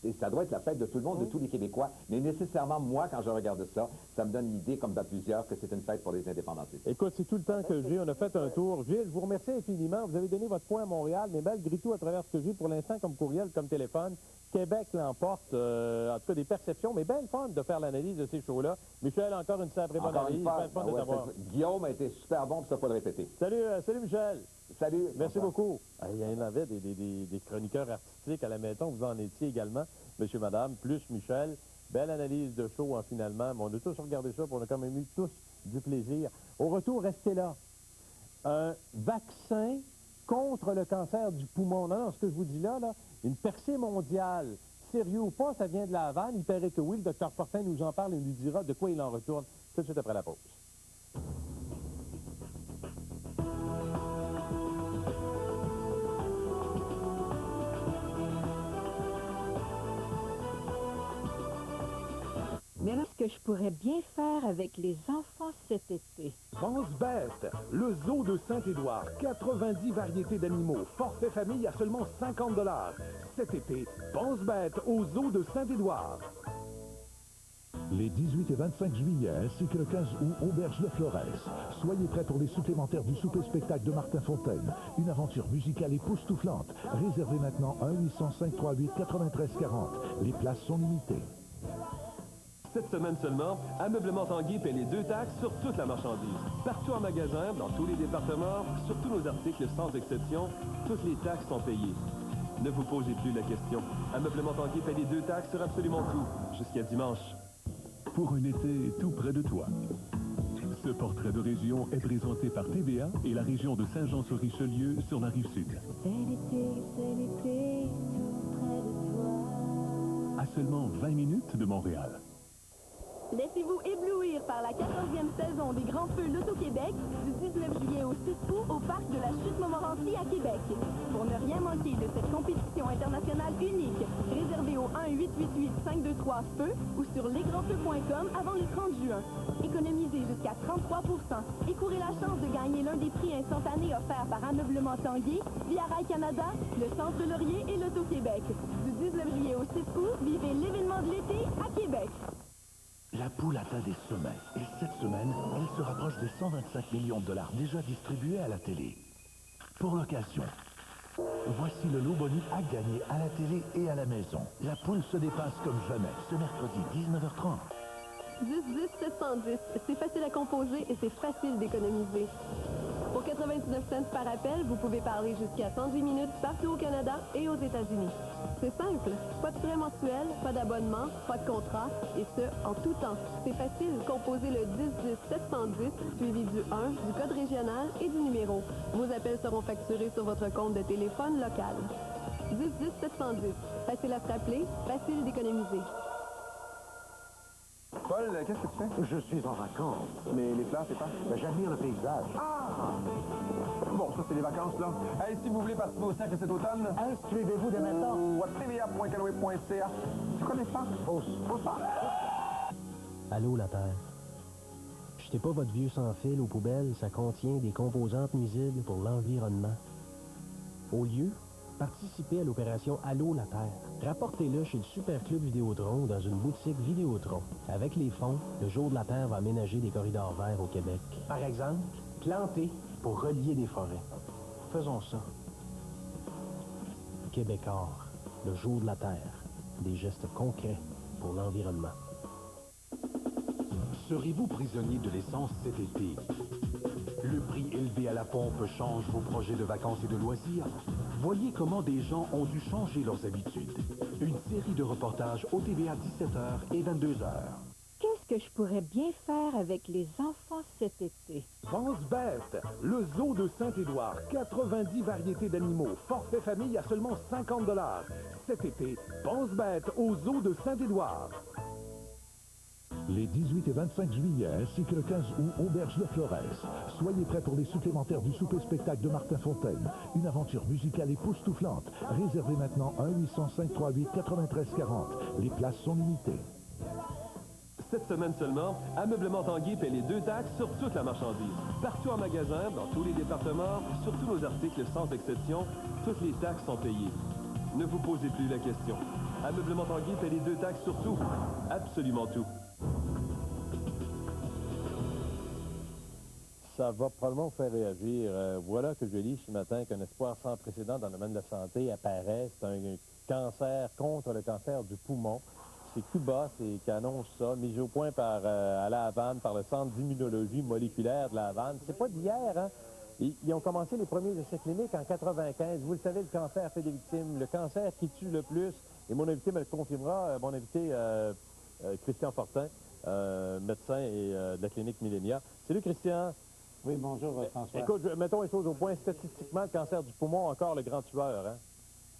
et ça doit être la fête de tout le monde, de tous les Québécois. Mais nécessairement, moi, quand je regarde ça, ça me donne l'idée, comme dans plusieurs, que c'est une fête pour les indépendantistes. Écoute, c'est tout le temps que j'ai. On a fait un tour. Gilles, je vous remercie infiniment. Vous avez donné votre point à Montréal, mais malgré tout, à travers ce que j'ai pour l'instant comme courriel, comme téléphone, Québec l'emporte, en tout cas des perceptions, mais bien le fun de faire l'analyse de ces shows-là. Michel, encore une sacrée bonne Encore analyse. une fois, Bien le fun de t'avoir. Guillaume a été super bon, puis ça, faut le répéter. Salut Michel. Salut. Merci beaucoup. Il y en avait des chroniqueurs artistiques à la maison. Vous en étiez également, monsieur, madame, plus Michel. Belle analyse de show, hein, finalement. Mais on a tous regardé ça, puis on a quand même eu tous du plaisir. Au retour, restez là. Un vaccin contre le cancer du poumon. Non, ce que je vous dis là, une percée mondiale. Sérieux ou pas, ça vient de la Havane. Il paraît que oui. Le docteur Fortin nous en parle et nous dira de quoi il en retourne tout de suite après la pause. Mais lorsque que je pourrais bien faire avec les enfants cet été? Pense bête, le zoo de Saint-Édouard, 90 variétés d'animaux, forfait famille à seulement 50 $. Cet été, pense bête au zoo de Saint-Édouard. Les 18 et 25 juillet ainsi que le 15 août, Auberge Le Flores. Soyez prêts pour les supplémentaires du souper-spectacle de Martin Fontaine. Une aventure musicale époustouflante. Réservez maintenant 1-800-538-9340. Les places sont limitées. Cette semaine seulement, Ameublement Tanguy paie les 2 taxes sur toute la marchandise. Partout en magasin, dans tous les départements, sur tous nos articles sans exception, toutes les taxes sont payées. Ne vous posez plus la question. Ameublement Tanguy paie les 2 taxes sur absolument tout, jusqu'à dimanche. Pour un été tout près de toi. Ce portrait de région est présenté par TVA et la région de Saint-Jean-sur-Richelieu sur la Rive-Sud. C'est l'été, tout près de toi. À seulement 20 minutes de Montréal. Laissez-vous éblouir par la 14e saison des Grands Feux Loto-Québec du 19 juillet au 6 août au parc de la Chute-Montmorency à Québec. Pour ne rien manquer de cette compétition internationale unique, réservez au 1-888-523-FEU ou sur lesgrandsfeux.com avant le 30 juin. Économisez jusqu'à 33% et courez la chance de gagner l'un des prix instantanés offerts par Ameublement Tanguy, Via Rail Canada, le Centre Laurier et l'Auto-Québec. Du 19 juillet au 6 août, vivez l'événement de l'été à Québec. La poule atteint des sommets et cette semaine, elle se rapproche des 125 millions de $ déjà distribués à la télé. Pour l'occasion, voici le lot bonus à gagner à la télé et à la maison. La poule se dépasse comme jamais ce mercredi 19h30. 10-10-710, c'est facile à composer et c'est facile d'économiser. Pour 99 cents par appel, vous pouvez parler jusqu'à 110 minutes partout au Canada et aux États-Unis. C'est simple, pas de frais mensuels, pas d'abonnement, pas de contrat, et ce, en tout temps. C'est facile, composez le 10-10-710, suivi du 1, du code régional et du numéro. Vos appels seront facturés sur votre compte de téléphone local. 10-10-710, facile à se rappeler, facile d'économiser. Paul, qu'est-ce que tu fais? Je suis en vacances. Mais les fleurs, c'est pas? J'admire le paysage. Ah! Bon, ça, c'est les vacances, là. Hey, si vous voulez participer au cercle cet automne, inscrivez-vous dès maintenant ou à tva.canoë.ca. C'est quoi les fleurs? Fausse part. Allô, la Terre. Jetez pas votre vieux sans fil aux poubelles, ça contient des composantes nuisibles pour l'environnement. Au lieu, participez à l'opération Allô, la Terre. Rapportez-le chez le Super Club Vidéotron dans une boutique Vidéotron. Avec les fonds, le Jour de la Terre va aménager des corridors verts au Québec. Par exemple, planter pour relier des forêts. Faisons ça. Québécois, le Jour de la Terre. Des gestes concrets pour l'environnement. Serez-vous prisonnier de l'essence cet été? Le prix élevé à la pompe change vos projets de vacances et de loisirs? Voyez comment des gens ont dû changer leurs habitudes. Une série de reportages au TVA 17h et 22h. Qu'est-ce que je pourrais bien faire avec les enfants cet été? Pense bête, le zoo de Saint-Édouard, 90 variétés d'animaux, forfait famille à seulement 50 $. Cet été, pense bête au zoo de Saint-Édouard. Les 18 et 25 juillet ainsi que le 15 août, Auberge Le Flores. Soyez prêts pour les supplémentaires du souper-spectacle de Martin Fontaine. Une aventure musicale époustouflante. Réservez maintenant 1-800-538-9340. Les places sont limitées. Cette semaine seulement, Ameublement Tanguy paie les 2 taxes sur toute la marchandise. Partout en magasin, dans tous les départements, sur tous nos articles sans exception, toutes les taxes sont payées. Ne vous posez plus la question. Ameublement Tanguy paie les 2 taxes sur tout. Absolument tout. Ça va probablement vous faire réagir. Voilà que je lis ce matin qu'un espoir sans précédent dans le domaine de la santé apparaît. C'est un cancer contre le cancer du poumon. C'est Cuba qui annonce ça, mis au point à La Havane, par le Centre d'immunologie moléculaire de La Havane. C'est pas d'hier, hein? Ils ont commencé les premiers essais cliniques en 95. Vous le savez, le cancer fait des victimes. Le cancer qui tue le plus, et mon invité me le confirmera, mon invité Christian Fortin, médecin et de la clinique Millénia. Salut Christian. Oui, bonjour François. Écoute, mettons les choses au point. Statistiquement, le cancer du poumon, encore le grand tueur, hein?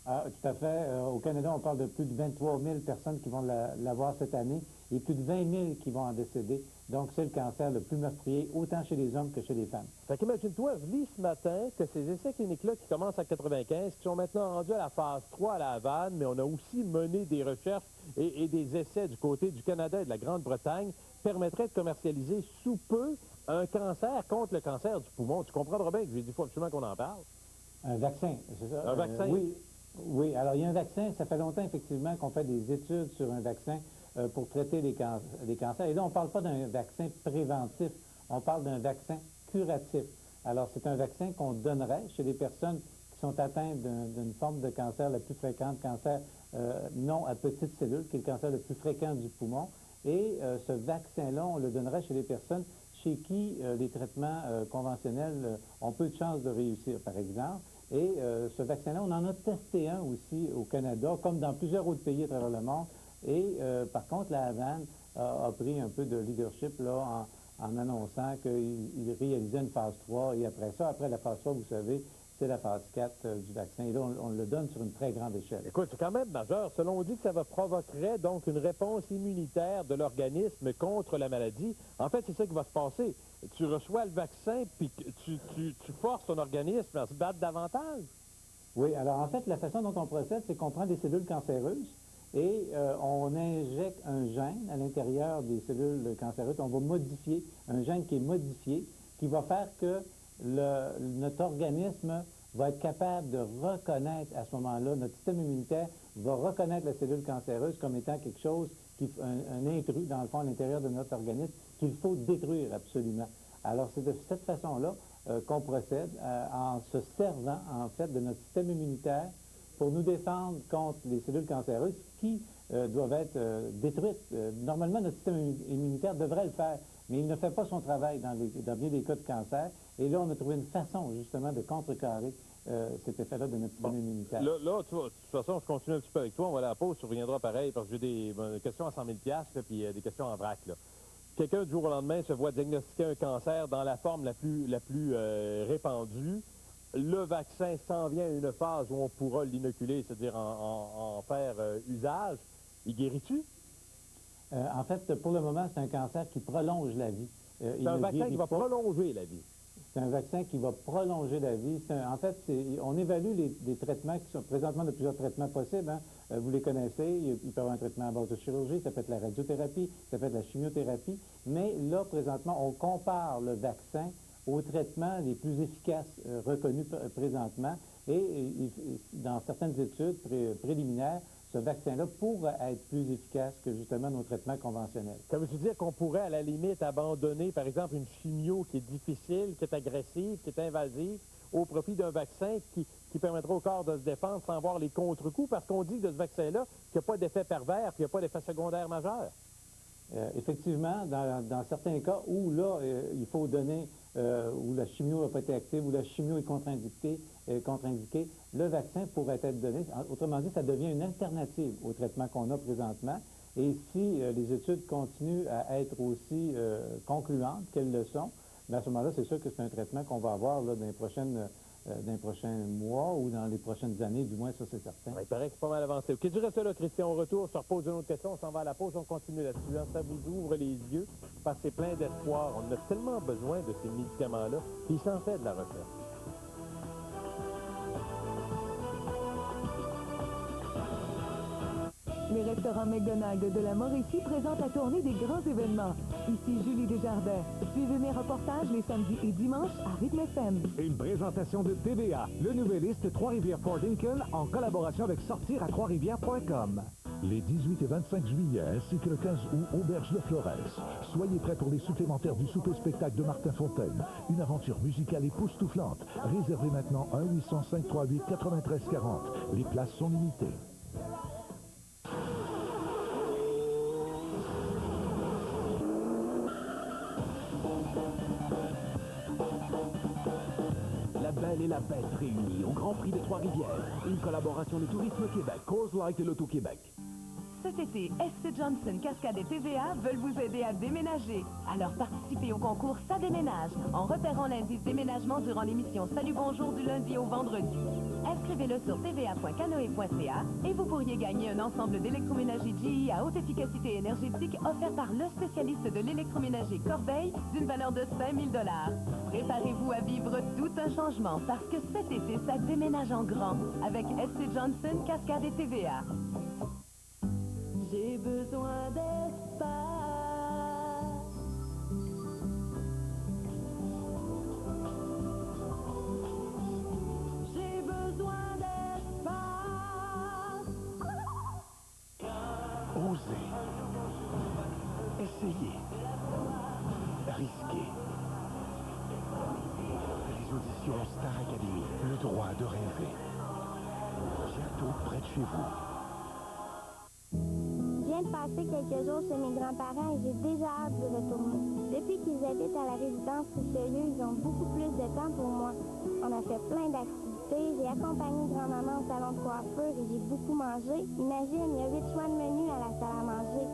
Ah, tout à fait. Au Canada, on parle de plus de 23 000 personnes qui vont l'avoir cette année et plus de 20 000 qui vont en décéder. Donc, c'est le cancer le plus meurtrier, autant chez les hommes que chez les femmes. Fait qu'imagine-toi, je lis ce matin que ces essais cliniques-là qui commencent à 95, qui sont maintenant rendus à la phase 3 à La Havane, mais on a aussi mené des recherches et des essais du côté du Canada et de la Grande-Bretagne permettraient de commercialiser sous peu un cancer contre le cancer du poumon. Tu comprendras bien que j'ai dit, il faut absolument qu'on en parle. Un vaccin, c'est ça? Un vaccin? Oui, oui. Alors, il y a un vaccin. Ça fait longtemps, effectivement, qu'on fait des études sur un vaccin pour traiter les cancers. Et là, on ne parle pas d'un vaccin préventif. On parle d'un vaccin curatif. Alors, c'est un vaccin qu'on donnerait chez les personnes qui sont atteintes d'une forme de cancer la plus fréquente, cancer non à petites cellules, qui est le cancer le plus fréquent du poumon. Et ce vaccin-là, on le donnerait chez les personnes chez qui les traitements conventionnels ont peu de chances de réussir, par exemple. Et ce vaccin-là, on en a testé un aussi au Canada, comme dans plusieurs autres pays à travers le monde. Et par contre, la Havane a pris un peu de leadership là, en annonçant qu'il réalisait une phase 3. Et après ça, après la phase 3, vous savez, c'est la phase 4 du vaccin. Et là, on le donne sur une très grande échelle. Écoute, c'est quand même majeur. Selon on dit que ça provoquerait donc une réponse immunitaire de l'organisme contre la maladie. En fait, c'est ça qui va se passer. Tu reçois le vaccin, puis tu forces ton organisme à se battre davantage. Oui, alors en fait, la façon dont on procède, c'est qu'on prend des cellules cancéreuses et on injecte un gène à l'intérieur des cellules cancéreuses. On va modifier, un gène qui est modifié, qui va faire que notre organisme va être capable de reconnaître à ce moment-là, notre système immunitaire va reconnaître la cellule cancéreuse comme étant quelque chose, un intrus, dans le fond, à l'intérieur de notre organisme, qu'il faut détruire absolument. Alors, c'est de cette façon-là qu'on procède, en se servant, en fait, de notre système immunitaire pour nous défendre contre les cellules cancéreuses qui doivent être détruites. Normalement, notre système immunitaire devrait le faire, mais il ne fait pas son travail dans bien des cas de cancer. Et là, on a trouvé une façon, justement, de contrecarrer cet effet-là de notre système immunitaire. Là, tu vois, de toute façon, je continue un petit peu avec toi. On va à la pause, tu reviendras pareil, parce que j'ai des questions à 100 000 $, puis des questions en vrac, là. Quelqu'un, du jour au lendemain, se voit diagnostiquer un cancer dans la forme la plus répandue. Le vaccin s'en vient à une phase où on pourra l'inoculer, c'est-à-dire en faire usage. Il guérit-tu? En fait, pour le moment, c'est un cancer qui prolonge la vie. C'est un vaccin qui va prolonger la vie. C'est un vaccin qui va prolonger la vie. En fait, on évalue les traitements qui sont présentement de plusieurs traitements possibles. Hein. Vous les connaissez. Il peut y avoir un traitement à base de chirurgie, ça peut être la radiothérapie, ça peut être la chimiothérapie. Mais là, présentement, on compare le vaccin aux traitements les plus efficaces reconnus présentement. Et dans certaines études préliminaires, ce vaccin-là pourrait être plus efficace que justement nos traitements conventionnels. Ça veut dire qu'on pourrait, à la limite, abandonner, par exemple, une chimio qui est difficile, qui est agressive, qui est invasive, au profit d'un vaccin qui permettra au corps de se défendre sans voir les contre-coups, parce qu'on dit de ce vaccin-là qu'il n'y a pas d'effet pervers, qu'il n'y a pas d'effet secondaire majeur. Effectivement, dans certains cas où là, il faut donner, où la chimio n'a pas été active, où la chimio est contre-indiquée, le vaccin pourrait être donné. Autrement dit, ça devient une alternative au traitement qu'on a présentement. Et si les études continuent à être aussi concluantes qu'elles le sont, bien à ce moment-là, c'est sûr que c'est un traitement qu'on va avoir là, dans les prochains mois ou dans les prochaines années, du moins, ça c'est certain. Ouais, il paraît que c'est pas mal avancé. OK, du reste là, Christian, au retour, je te repose une autre question, on s'en va à la pause, on continue là-dessus. Hein. Ça vous ouvre les yeux, parce que c'est plein d'espoir. On a tellement besoin de ces médicaments-là, puis il s'en fait de la recherche. Les restaurants McDonald's de la Mauricie présentent la tournée des grands événements. Ici Julie Desjardins. Suivez mes reportages les samedis et dimanches à Rythme FM. Une présentation de TVA, le nouveliste Trois-Rivières-Fort Lincoln en collaboration avec sortiratroisrivières.com. Les 18 et 25 juillet ainsi que le 15 août, Auberge de Flores. Soyez prêts pour les supplémentaires du souper-spectacle de Martin Fontaine. Une aventure musicale époustouflante. Réservez maintenant 1-800-538-9340. Les places sont limitées. La Belle et la Bête réunis au Grand Prix de Trois-Rivières. Une collaboration de Tourisme Québec, Coors Light et l'Auto-Québec. Cet été, SC Johnson, Cascade et TVA veulent vous aider à déménager. Alors participez au concours Ça déménage en repérant l'indice déménagement durant l'émission Salut Bonjour du lundi au vendredi. Inscrivez-le sur tva.canoe.ca et vous pourriez gagner un ensemble d'électroménager GE à haute efficacité énergétique offert par le spécialiste de l'électroménager Corbeil d'une valeur de 5 000 $. Préparez-vous à vivre tout un changement parce que cet été, ça déménage en grand avec SC Johnson, Cascade et TVA. J'ai besoin d'espace. J'ai besoin d'espace. Osez. Essayez. Risquez. Les auditions Star Academy, le droit de rêver. Bientôt près de chez vous. Je viens de passer quelques jours chez mes grands-parents et j'ai déjà hâte de retourner. Depuis qu'ils habitent à la résidence Richelieu, ils ont beaucoup plus de temps pour moi. On a fait plein d'activités, j'ai accompagné grand-maman au salon de coiffure et j'ai beaucoup mangé. Imagine, il y a 8 choix de menus à la salle à manger.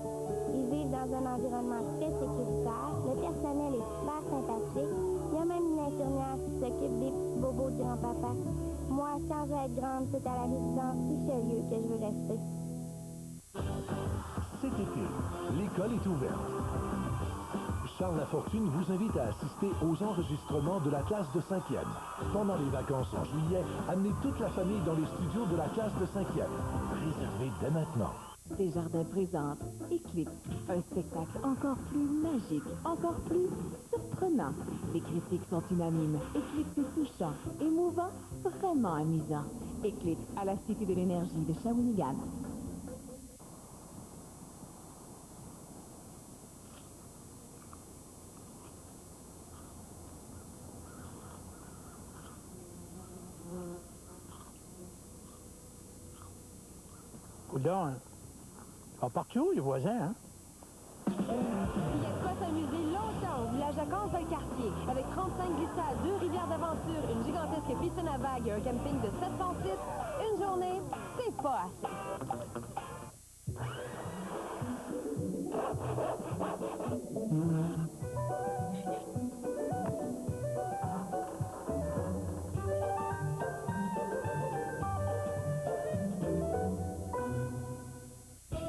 Ils vivent dans un environnement très sécuritaire, le personnel est super sympathique, il y a même une infirmière qui s'occupe des petits bobos de grand-papa. Moi, quand je vais être grande, c'est à la résidence Richelieu que je veux rester. Cet été, l'école est ouverte. Charles Lafortune vous invite à assister aux enregistrements de la classe de 5e. Pendant les vacances en juillet, amenez toute la famille dans les studios de la classe de 5e. Réservez dès maintenant. Desjardins présente Eclipse, un spectacle encore plus magique, encore plus surprenant. Les critiques sont unanimes. Eclipse est touchant, émouvant, vraiment amusant. Eclipse à la Cité de l'énergie de Shawinigan. Coudon, on part où, les voisins, hein? Il y a de quoi s'amuser longtemps au village vacances dans le quartier. Avec 35 glissades, 2 rivières d'aventure, une gigantesque piscine à vagues et un camping de 706, une journée, c'est pas assez.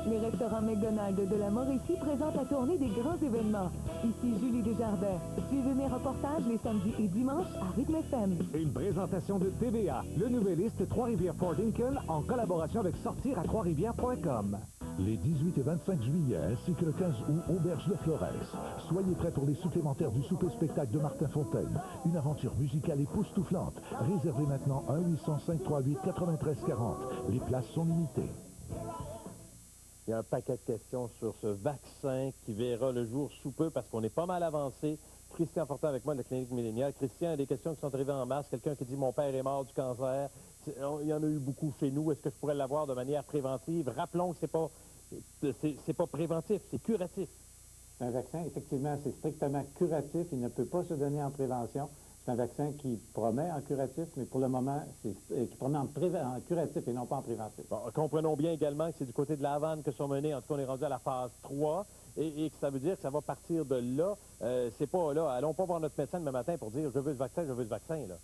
Les restaurants McDonald's de la Mauricie présentent la tournée des grands événements. Ici Julie Desjardins. Suivez mes reportages les samedis et dimanches à Rythme FM. Une présentation de TVA, le nouveliste Trois-Rivières Ford Lincoln en collaboration avec sortir à trois-rivières.com. Les 18 et 25 juillet ainsi que le 15 août, Auberge de Flores. Soyez prêts pour les supplémentaires du souper-spectacle de Martin Fontaine. Une aventure musicale époustouflante. Réservez maintenant 1-800-538-9340. Les places sont limitées. Il y a un paquet de questions sur ce vaccin qui verra le jour sous peu parce qu'on est pas mal avancé. Christian Fortin avec moi de la Clinique Milléniale. Christian, il y a des questions qui sont arrivées en masse. Quelqu'un qui dit « Mon père est mort du cancer ». Il y en a eu beaucoup chez nous. Est-ce que je pourrais l'avoir de manière préventive? Rappelons que c'est pas préventif, c'est curatif. C'est un vaccin, effectivement, c'est strictement curatif. Il ne peut pas se donner en prévention. C'est un vaccin qui promet en curatif, mais pour le moment, qui promet en curatif et non pas en préventif. Bon, comprenons bien également que c'est du côté de la Havane que sont menés, en tout cas on est rendu à la phase 3, et que ça veut dire que ça va partir de là. C'est pas là, allons pas voir notre médecin demain matin pour dire « je veux ce vaccin, je veux ce vaccin ». Là.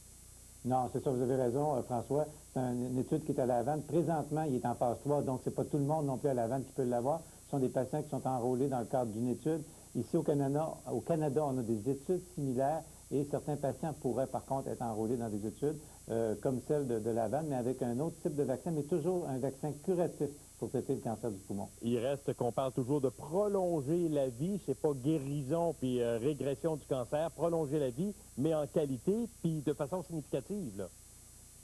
Non, c'est ça, vous avez raison, François. C'est une étude qui est à la Havane. Présentement, il est en phase 3, donc c'est pas tout le monde non plus à la Havane qui peut l'avoir. Ce sont des patients qui sont enrôlés dans le cadre d'une étude. Ici, au Canada, on a des études similaires. Et certains patients pourraient, par contre, être enrôlés dans des études comme celle de la Havane, mais avec un autre type de vaccin, mais toujours un vaccin curatif pour traiter le cancer du poumon. Il reste qu'on parle toujours de prolonger la vie, c'est pas guérison puis régression du cancer, prolonger la vie, mais en qualité puis de façon significative, là.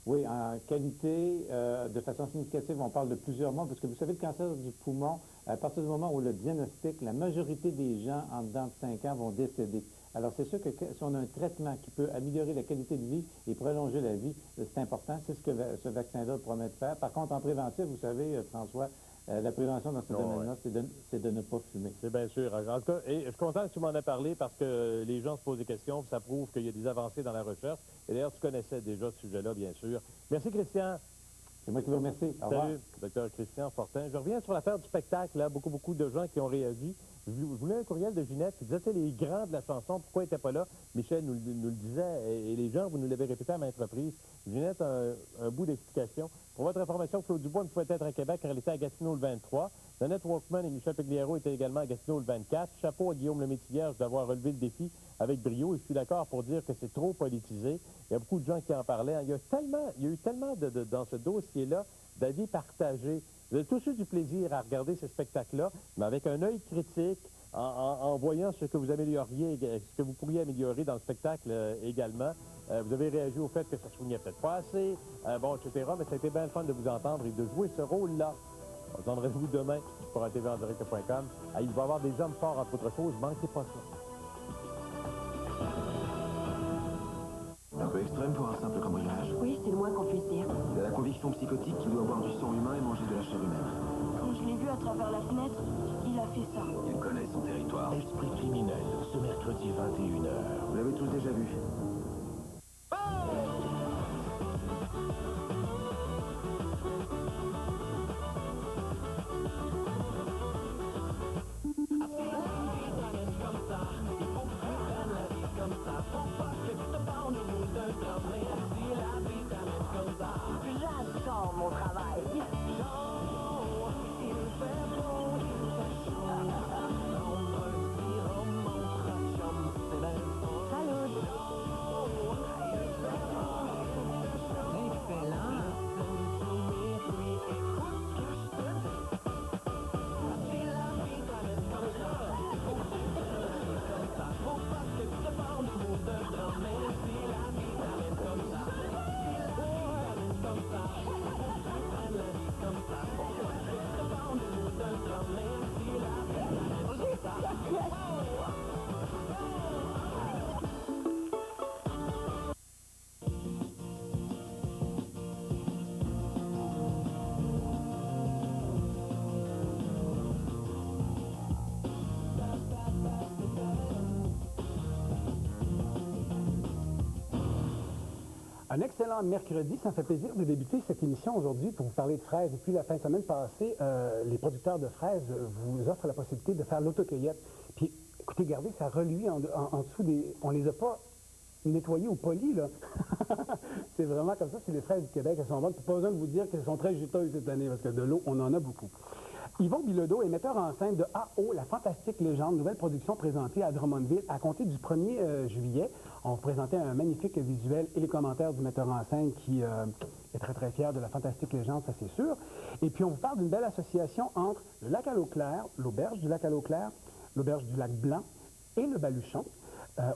Oui, en qualité, de façon significative, on parle de plusieurs mois, parce que vous savez, le cancer du poumon, à partir du moment où le diagnostic, la majorité des gens en dedans de 5 ans vont décéder. Alors, c'est sûr que si on a un traitement qui peut améliorer la qualité de vie et prolonger la vie, c'est important. C'est ce que ce vaccin-là promet de faire. Par contre, en préventif, vous savez, François, la prévention dans ce domaine-là, c'est de ne pas fumer. C'est bien sûr. En tout cas, et je suis content que tu m'en aies parlé parce que les gens se posent des questions, ça prouve qu'il y a des avancées dans la recherche. Et d'ailleurs, tu connaissais déjà ce sujet-là, bien sûr. Merci, Christian. C'est moi qui vous remercie. Au revoir. Salut, Dr. Christian Fortin. Je reviens sur l'affaire du spectacle. Là. Beaucoup de gens qui ont réagi. Je voulais un courriel de Ginette qui disait, tu sais, les grands de la chanson, pourquoi ils n'étaient pas là? Michel nous le disait, et les gens, vous nous l'avez répété à maintes reprises. Ginette a un bout d'explication. Pour votre information, Claude Dubois ne pouvait être à Québec car elle était à Gatineau le 23. Nanette Workman et Michel Pegliero étaient également à Gatineau le 24. Chapeau à Guillaume Lemaitre-Vierge d'avoir relevé le défi avec brio. Et je suis d'accord pour dire que c'est trop politisé. Il y a beaucoup de gens qui en parlaient. Il y a eu tellement dans ce dossier-là d'avis partagés Vous avez tous eu du plaisir à regarder ces spectacles-là, mais avec un œil critique, en voyant ce que vous amélioriez, ce que vous pourriez améliorer dans le spectacle également. Vous avez réagi au fait que ça ne soignait peut-être pas assez, bon, etc. Mais ça a été bien le fun de vous entendre et de jouer ce rôle-là. On se donne rendez-vous demain pour tvenddirect.com. Il va y avoir des hommes forts, entre autres choses. Manquez pas ça. Un peu extrême pour un simple cambriolage. Oui, c'est le moins qu'on puisse dire. Il a la conviction psychotique qu'il doit boire du sang humain et manger de la chair humaine. Quand je l'ai vu à travers la fenêtre, il a fait ça. Il connaît son territoire. Esprit criminel, ce mercredi 21h. Vous l'avez tous déjà vu. J'adore mon travail. Un excellent mercredi. Ça me fait plaisir de débuter cette émission aujourd'hui pour vous parler de fraises. Depuis la fin de semaine passée, les producteurs de fraises vous offrent la possibilité de faire l'autocueillette. Puis, écoutez, regardez, ça reluit en dessous des... On les a pas nettoyées ou polies, là. C'est vraiment comme ça. C'est les fraises du Québec. Elles sont bonnes. Pas besoin de vous dire qu'elles sont très juteuses cette année, parce que de l'eau, on en a beaucoup. Yvon Bilodeau est metteur en scène de A.O., la fantastique légende, nouvelle production présentée à Drummondville à compter du 1er juillet. On vous présentait un magnifique visuel et les commentaires du metteur en scène qui est très, très fier de la fantastique légende, ça c'est sûr. Et puis on vous parle d'une belle association entre le lac à l'eau claire, l'auberge du lac à l'eau claire, l'auberge du lac Blanc et le Baluchon.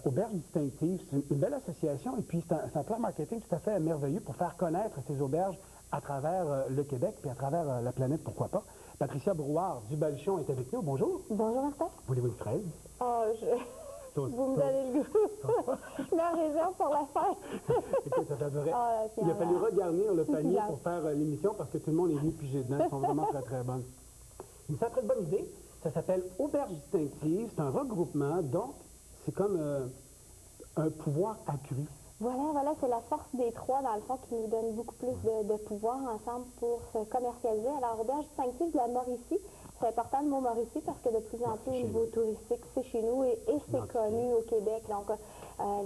Auberge distinctive, c'est une belle association et puis c'est un plan marketing tout à fait merveilleux pour faire connaître ces auberges à travers le Québec puis à travers la planète, pourquoi pas. Patricia Brouard du Baluchon est avec nous. Bonjour. Bonjour, Martin. Voulez-vous une fraise? Oh, vous me donnez le goût. Ma raison pour la fête. Écoute, ça durait. Il a fallu regarnir le panier pour faire l'émission parce que tout le monde est venu piger dedans. Elles sont vraiment très, très bonnes. Une très bonne idée. Ça s'appelle Auberge distinctive. C'est un regroupement. Donc, c'est comme un pouvoir accru. Voilà, c'est la force des trois, dans le fond, qui nous donne beaucoup plus de pouvoir ensemble pour se commercialiser. Alors, Auberge distinctive de la Mauricie, c'est important le mot Mauricie parce que de plus en plus, au niveau touristique, c'est chez nous et c'est connu au Québec. Donc,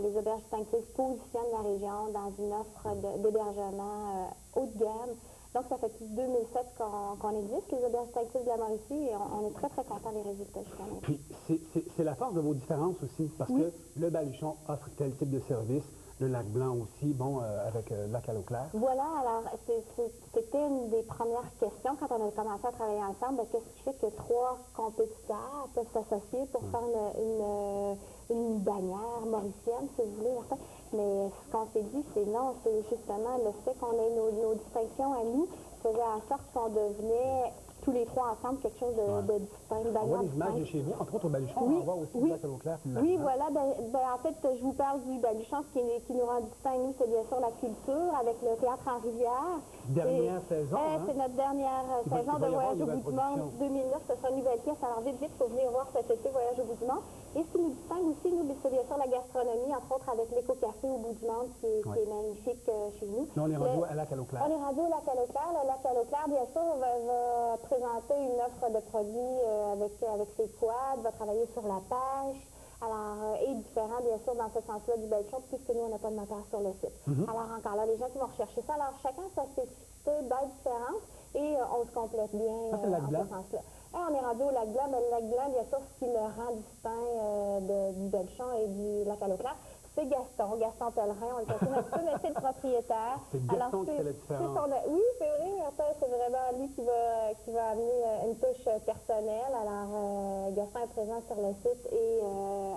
les auberges distinctives positionnent la région dans une offre d'hébergement haut de gamme. Donc, ça fait depuis 2007 qu'on existe, les auberges distinctives de la Mauricie, et on est très, très contents des résultats jusqu'à maintenant. Puis, c'est la force de vos différences aussi, parce que le Baluchon offre tel type de service. Le lac Blanc aussi, bon, avec le lac à l'eau claire. Voilà, alors c'était une des premières questions quand on a commencé à travailler ensemble. Qu'est-ce qui fait que trois compétiteurs peuvent s'associer pour faire une bannière mauricienne, si vous voulez, Martin? Mais ce qu'on s'est dit, c'est non, c'est justement le fait qu'on ait nos distinctions à nous faisait en sorte qu'on devenait tous les trois ensemble quelque chose de distinct. On voit des images de chez vous, entre autres au Baluchon, on voit aussi le lac à l'eau claire. Oui, voilà, en fait, je vous parle du Baluchon, ce qui nous rend distinct, nous, c'est bien sûr la culture, avec le théâtre en rivière. Dernière saison, c'est notre dernière saison de Voyage au bout du monde 2009, ce sera une nouvelle pièce, alors vite, il faut venir voir cet été Voyage au bout du monde. Et ce qui nous distingue aussi, nous, c'est bien sûr la gastronomie, entre autres avec l'éco-café au bout du monde, qui est magnifique chez nous. Là, on est rendu à lac à l'eau claire. On est rendu au lac à l'eau claire. Le lac à l'eau claire, bien sûr, va présenter une offre de produits avec ses quads, va travailler sur la pêche, alors, et différent, bien sûr, dans ce sens-là du Baluchon, puisque nous, on n'a pas de moteur sur le site. Alors, encore là, les gens qui vont rechercher ça, alors chacun sa spécificité, belle différence, et on se complète bien c'est le lac Blanc. ce sens-là. On est rendu au lac Blanc, mais le lac Blanc, bien sûr, ce qui le rend distinct du Baluchon et du lac à l'eau claire, c'est Gaston Pellerin. On le connaît un petit peu, mais c'est le propriétaire. C'est Gaston qui fait la différence. Oui, c'est vrai, Martin, c'est vraiment lui qui va amener une touche personnelle. Alors, Gaston est présent sur le site et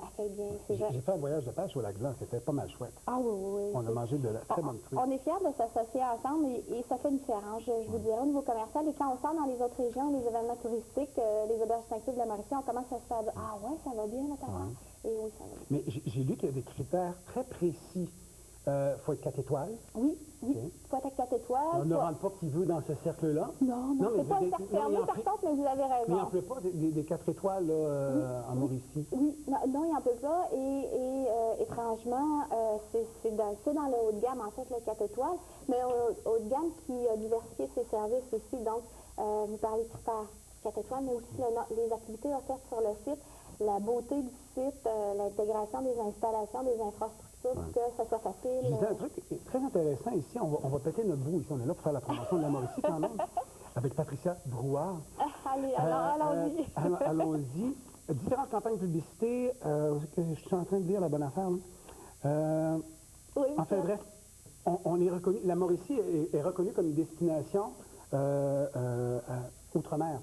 accueille bien ses gens. J'ai fait un voyage de pêche au lac Blanc, c'était pas mal chouette. Ah oui. On a mangé de la très bonne truite. On est fiers de s'associer ensemble et ça fait une différence. Je vous dirais au niveau commercial, et quand on sort dans les autres régions, les événements touristiques, les auberges distinctives de la Mauricie, on commence à se faire dire, ah ouais, ça va bien notamment. Et oui, ça va bien. Mais j'ai lu qu'il y a des critères très précis. Faut être 4 étoiles. Oui, il faut être 4 étoiles. On ne rentre pas qui veut dans ce cercle-là. Non, c'est pas un cercle fermé par contre, mais vous avez raison. Mais il n'en pleut pas des 4 étoiles en Mauricie. Oui, non, il n'en pleut pas. Et étrangement, c'est dans le haut de gamme, en fait, le 4 étoiles. Mais haut de gamme qui a diversifié ses services aussi. Donc, vous parlez de critères 4 étoiles, mais aussi les activités offertes sur le site, la beauté du site, l'intégration des installations, des infrastructures, que ça soit facile. Je disais un truc très intéressant ici. On va péter notre bout ici. On est là pour faire la promotion de la Mauricie quand même. Avec Patricia Brouard. Allez, allons-y. Allons-y. Différentes campagnes de publicité. Je suis en train de lire la bonne affaire. Oui, enfin bref, on est reconnu. La Mauricie est reconnue comme une destination outre-mer.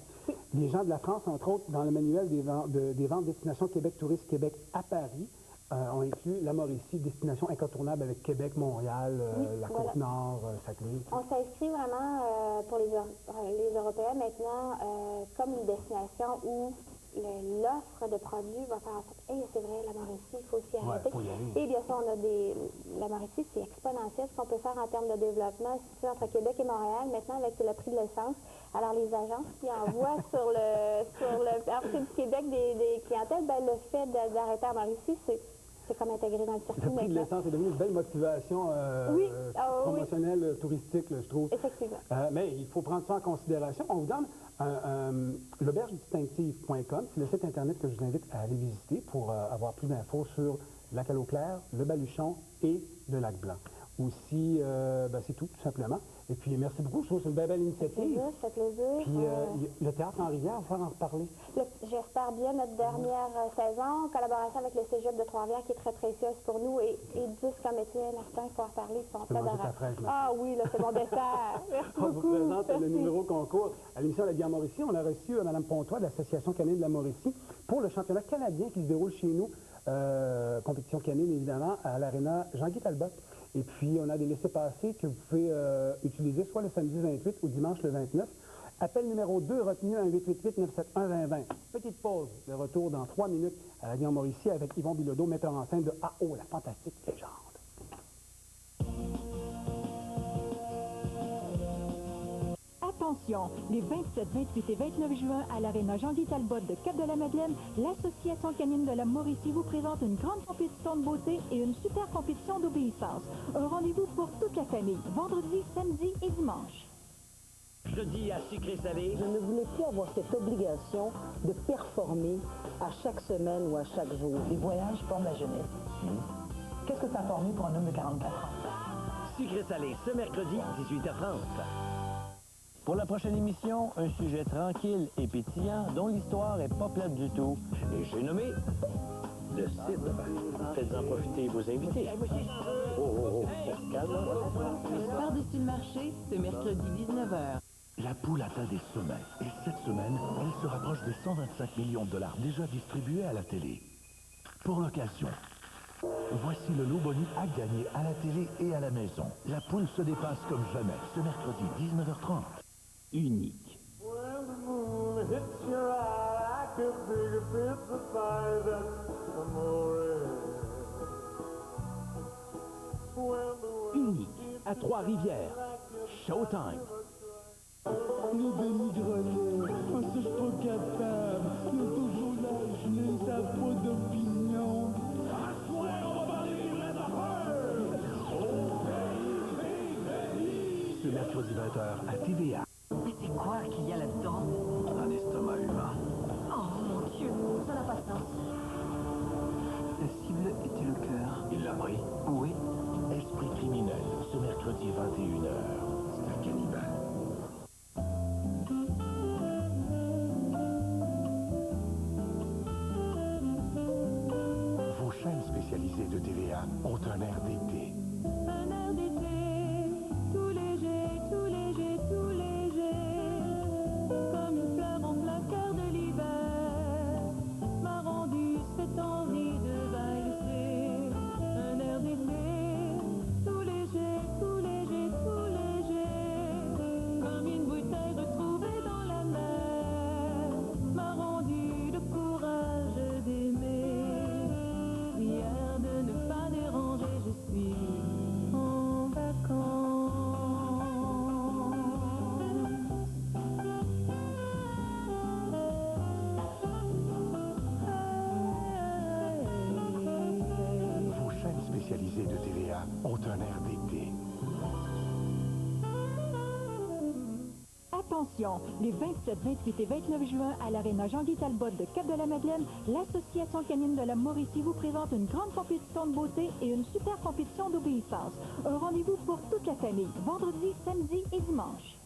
Les gens de la France, entre autres, dans le manuel des ventes Destination Québec Tourisme Québec à Paris, ont inclus la Mauricie, destination incontournable avec Québec, Montréal, la Côte-Nord, Saclay. On s'inscrit vraiment pour les Européens maintenant comme une destination où l'offre de produits va faire en sorte que c'est vrai, la Mauricie, il faut aussi arrêter. Et bien sûr, la Mauricie, c'est exponentiel ce qu'on peut faire en termes de développement ici entre Québec et Montréal. Maintenant, avec le prix de l'essence, alors les agences qui envoient sur le marché du Québec des clientèles, le fait d'arrêter à Mauricie, c'est comme intégré dans le circuit. Le prix de l'essence est devenu une belle motivation promotionnelle, touristique, je trouve. Effectivement. Mais il faut prendre ça en considération. On vous donne l'aubergedistinctive.com. C'est le site Internet que je vous invite à aller visiter pour avoir plus d'infos sur le lac à l'eau claire, le Baluchon et le lac Blanc. Aussi, c'est tout simplement. Et puis, merci beaucoup. Je trouve que c'est une belle initiative. Ça fait plaisir. Puis, le théâtre en rivière, on va en reparler. J'espère bien notre dernière saison, en collaboration avec le Cégep de Trois-Rivières, qui est très précieuse pour nous. Et 10 comédiens, Martin, il faut en reparler, ils sont adorables. Ah oui, là, c'est mon dessert. Merci beaucoup. On vous présente le numéro concours à l'émission La Vie en Mauricie. On a reçu Mme Pontois de l'Association canine de la Mauricie pour le championnat canadien qui se déroule chez nous, compétition canine, évidemment, à l'aréna Jean-Guy Talbot. Et puis, on a des laissez-passer que vous pouvez utiliser soit le samedi 28 ou dimanche le 29. Appel numéro 2, retenu à 1-888-971-2020. Petite pause, de retour dans 3 minutes à la Vie en Mauricie avec Yvon Bilodeau, metteur en scène de A.O., la fantastique légende. Attention, les 27, 28 et 29 juin à l'aréna Jean-Guy Talbot de Cap-de-la-Madeleine, l'Association canine de la Mauricie vous présente une grande compétition de beauté et une super compétition d'obéissance. Un rendez-vous pour toute la famille, vendredi, samedi et dimanche. Jeudi à sucré-salé. Je ne voulais plus avoir cette obligation de performer à chaque semaine ou à chaque jour. Les voyages forment la jeunesse. Qu'est-ce que ça a formé pour un homme de 44 ans? Sucré-salé, ce mercredi, 18h30. Pour la prochaine émission, un sujet tranquille et pétillant dont l'histoire est pas plate du tout. Et j'ai nommé le cidre. Faites-en profiter vos invités. Oh, calme. Par-dessus le marché, ce mercredi 19h. La poule atteint des sommets. Et cette semaine, elle se rapproche des 125 millions de dollars déjà distribués à la télé. Pour l'occasion, voici le lot boni à gagner à la télé et à la maison. La poule se dépasse comme jamais ce mercredi 19h30. Unique. Unique à Trois-Rivières. Showtime. Le dénigrement, c'est pas capable. Le toujours là, je les ai pas d'opinion. Ce mercredi 20h à TVA. Mais c'est quoi qu'il y a là-dedans? Un estomac humain. Oh mon Dieu, ça n'a pas de sens. La cible était le cœur. Il l'a pris? Oui. Esprit criminel, ce mercredi 21h. C'est un cannibale. Vos chaînes spécialisées de TVA ont un air d'été. Un air d'été, tout léger, tout léger, tout léger, comme une fleur en plein cœur de l'hiver, m'a rendu cette envie de valser. Un air d'été, tout léger, tout léger, tout léger, comme une bouteille retrouvée dans la mer, m'a rendu le courage d'aimer. Prière de ne pas déranger, je suis en vacances. Vos chaînes spécialisées de TVA ont un air d'été. Attention, les 27, 28 et 29 juin à l'aréna Jean-Guy Talbot de Cap-de-la-Madeleine, l'Association canine de la Mauricie vous présente une grande compétition de beauté et une super compétition d'obéissance. Un rendez-vous pour toute la famille, vendredi, samedi et dimanche.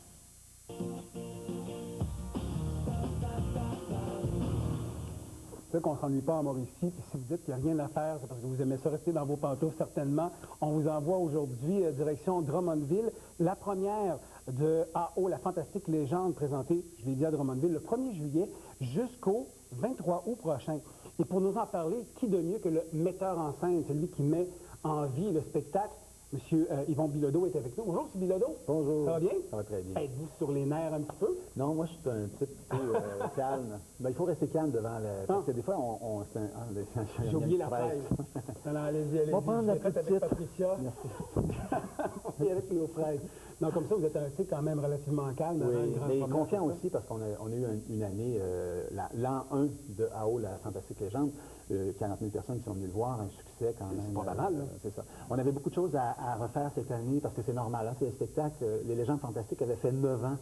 C'est qu'on ne s'ennuie pas en Mauricie. Puis si vous dites qu'il n'y a rien à faire, c'est parce que vous aimez ça rester dans vos pantoufles, certainement. On vous envoie aujourd'hui direction Drummondville, la première de AO, la fantastique légende, présentée, je l'ai dit, à Drummondville, le 1er juillet jusqu'au 23 août prochain. Et pour nous en parler, qui de mieux que le metteur en scène, celui qui met en vie le spectacle, M. Yvon Bilodeau est avec nous. Bonjour, M. Bilodeau. Bonjour. Ça va bien? Ça va très bien. Êtes-vous sur les nerfs un petit peu? Non, moi, je suis un type plutôt calme. Ben, il faut rester calme devant le... Parce que des fois, J'ai oublié la fraise. Alors, allez-y. On va prendre la petite. petite. Patricia. Merci. Et avec nos fraises. Non, comme ça, vous êtes resté quand même relativement calme. Oui, mais confiant aussi, parce qu'on a eu une année, l'an 1 de AO, la fantastique légende, 40 000 personnes qui sont venues le voir, un succès quand même. C'est pas banal, là. C'est ça. On avait beaucoup de choses à refaire cette année, parce que c'est normal, hein, c'est le spectacle. Les légendes fantastiques avaient fait 9 ans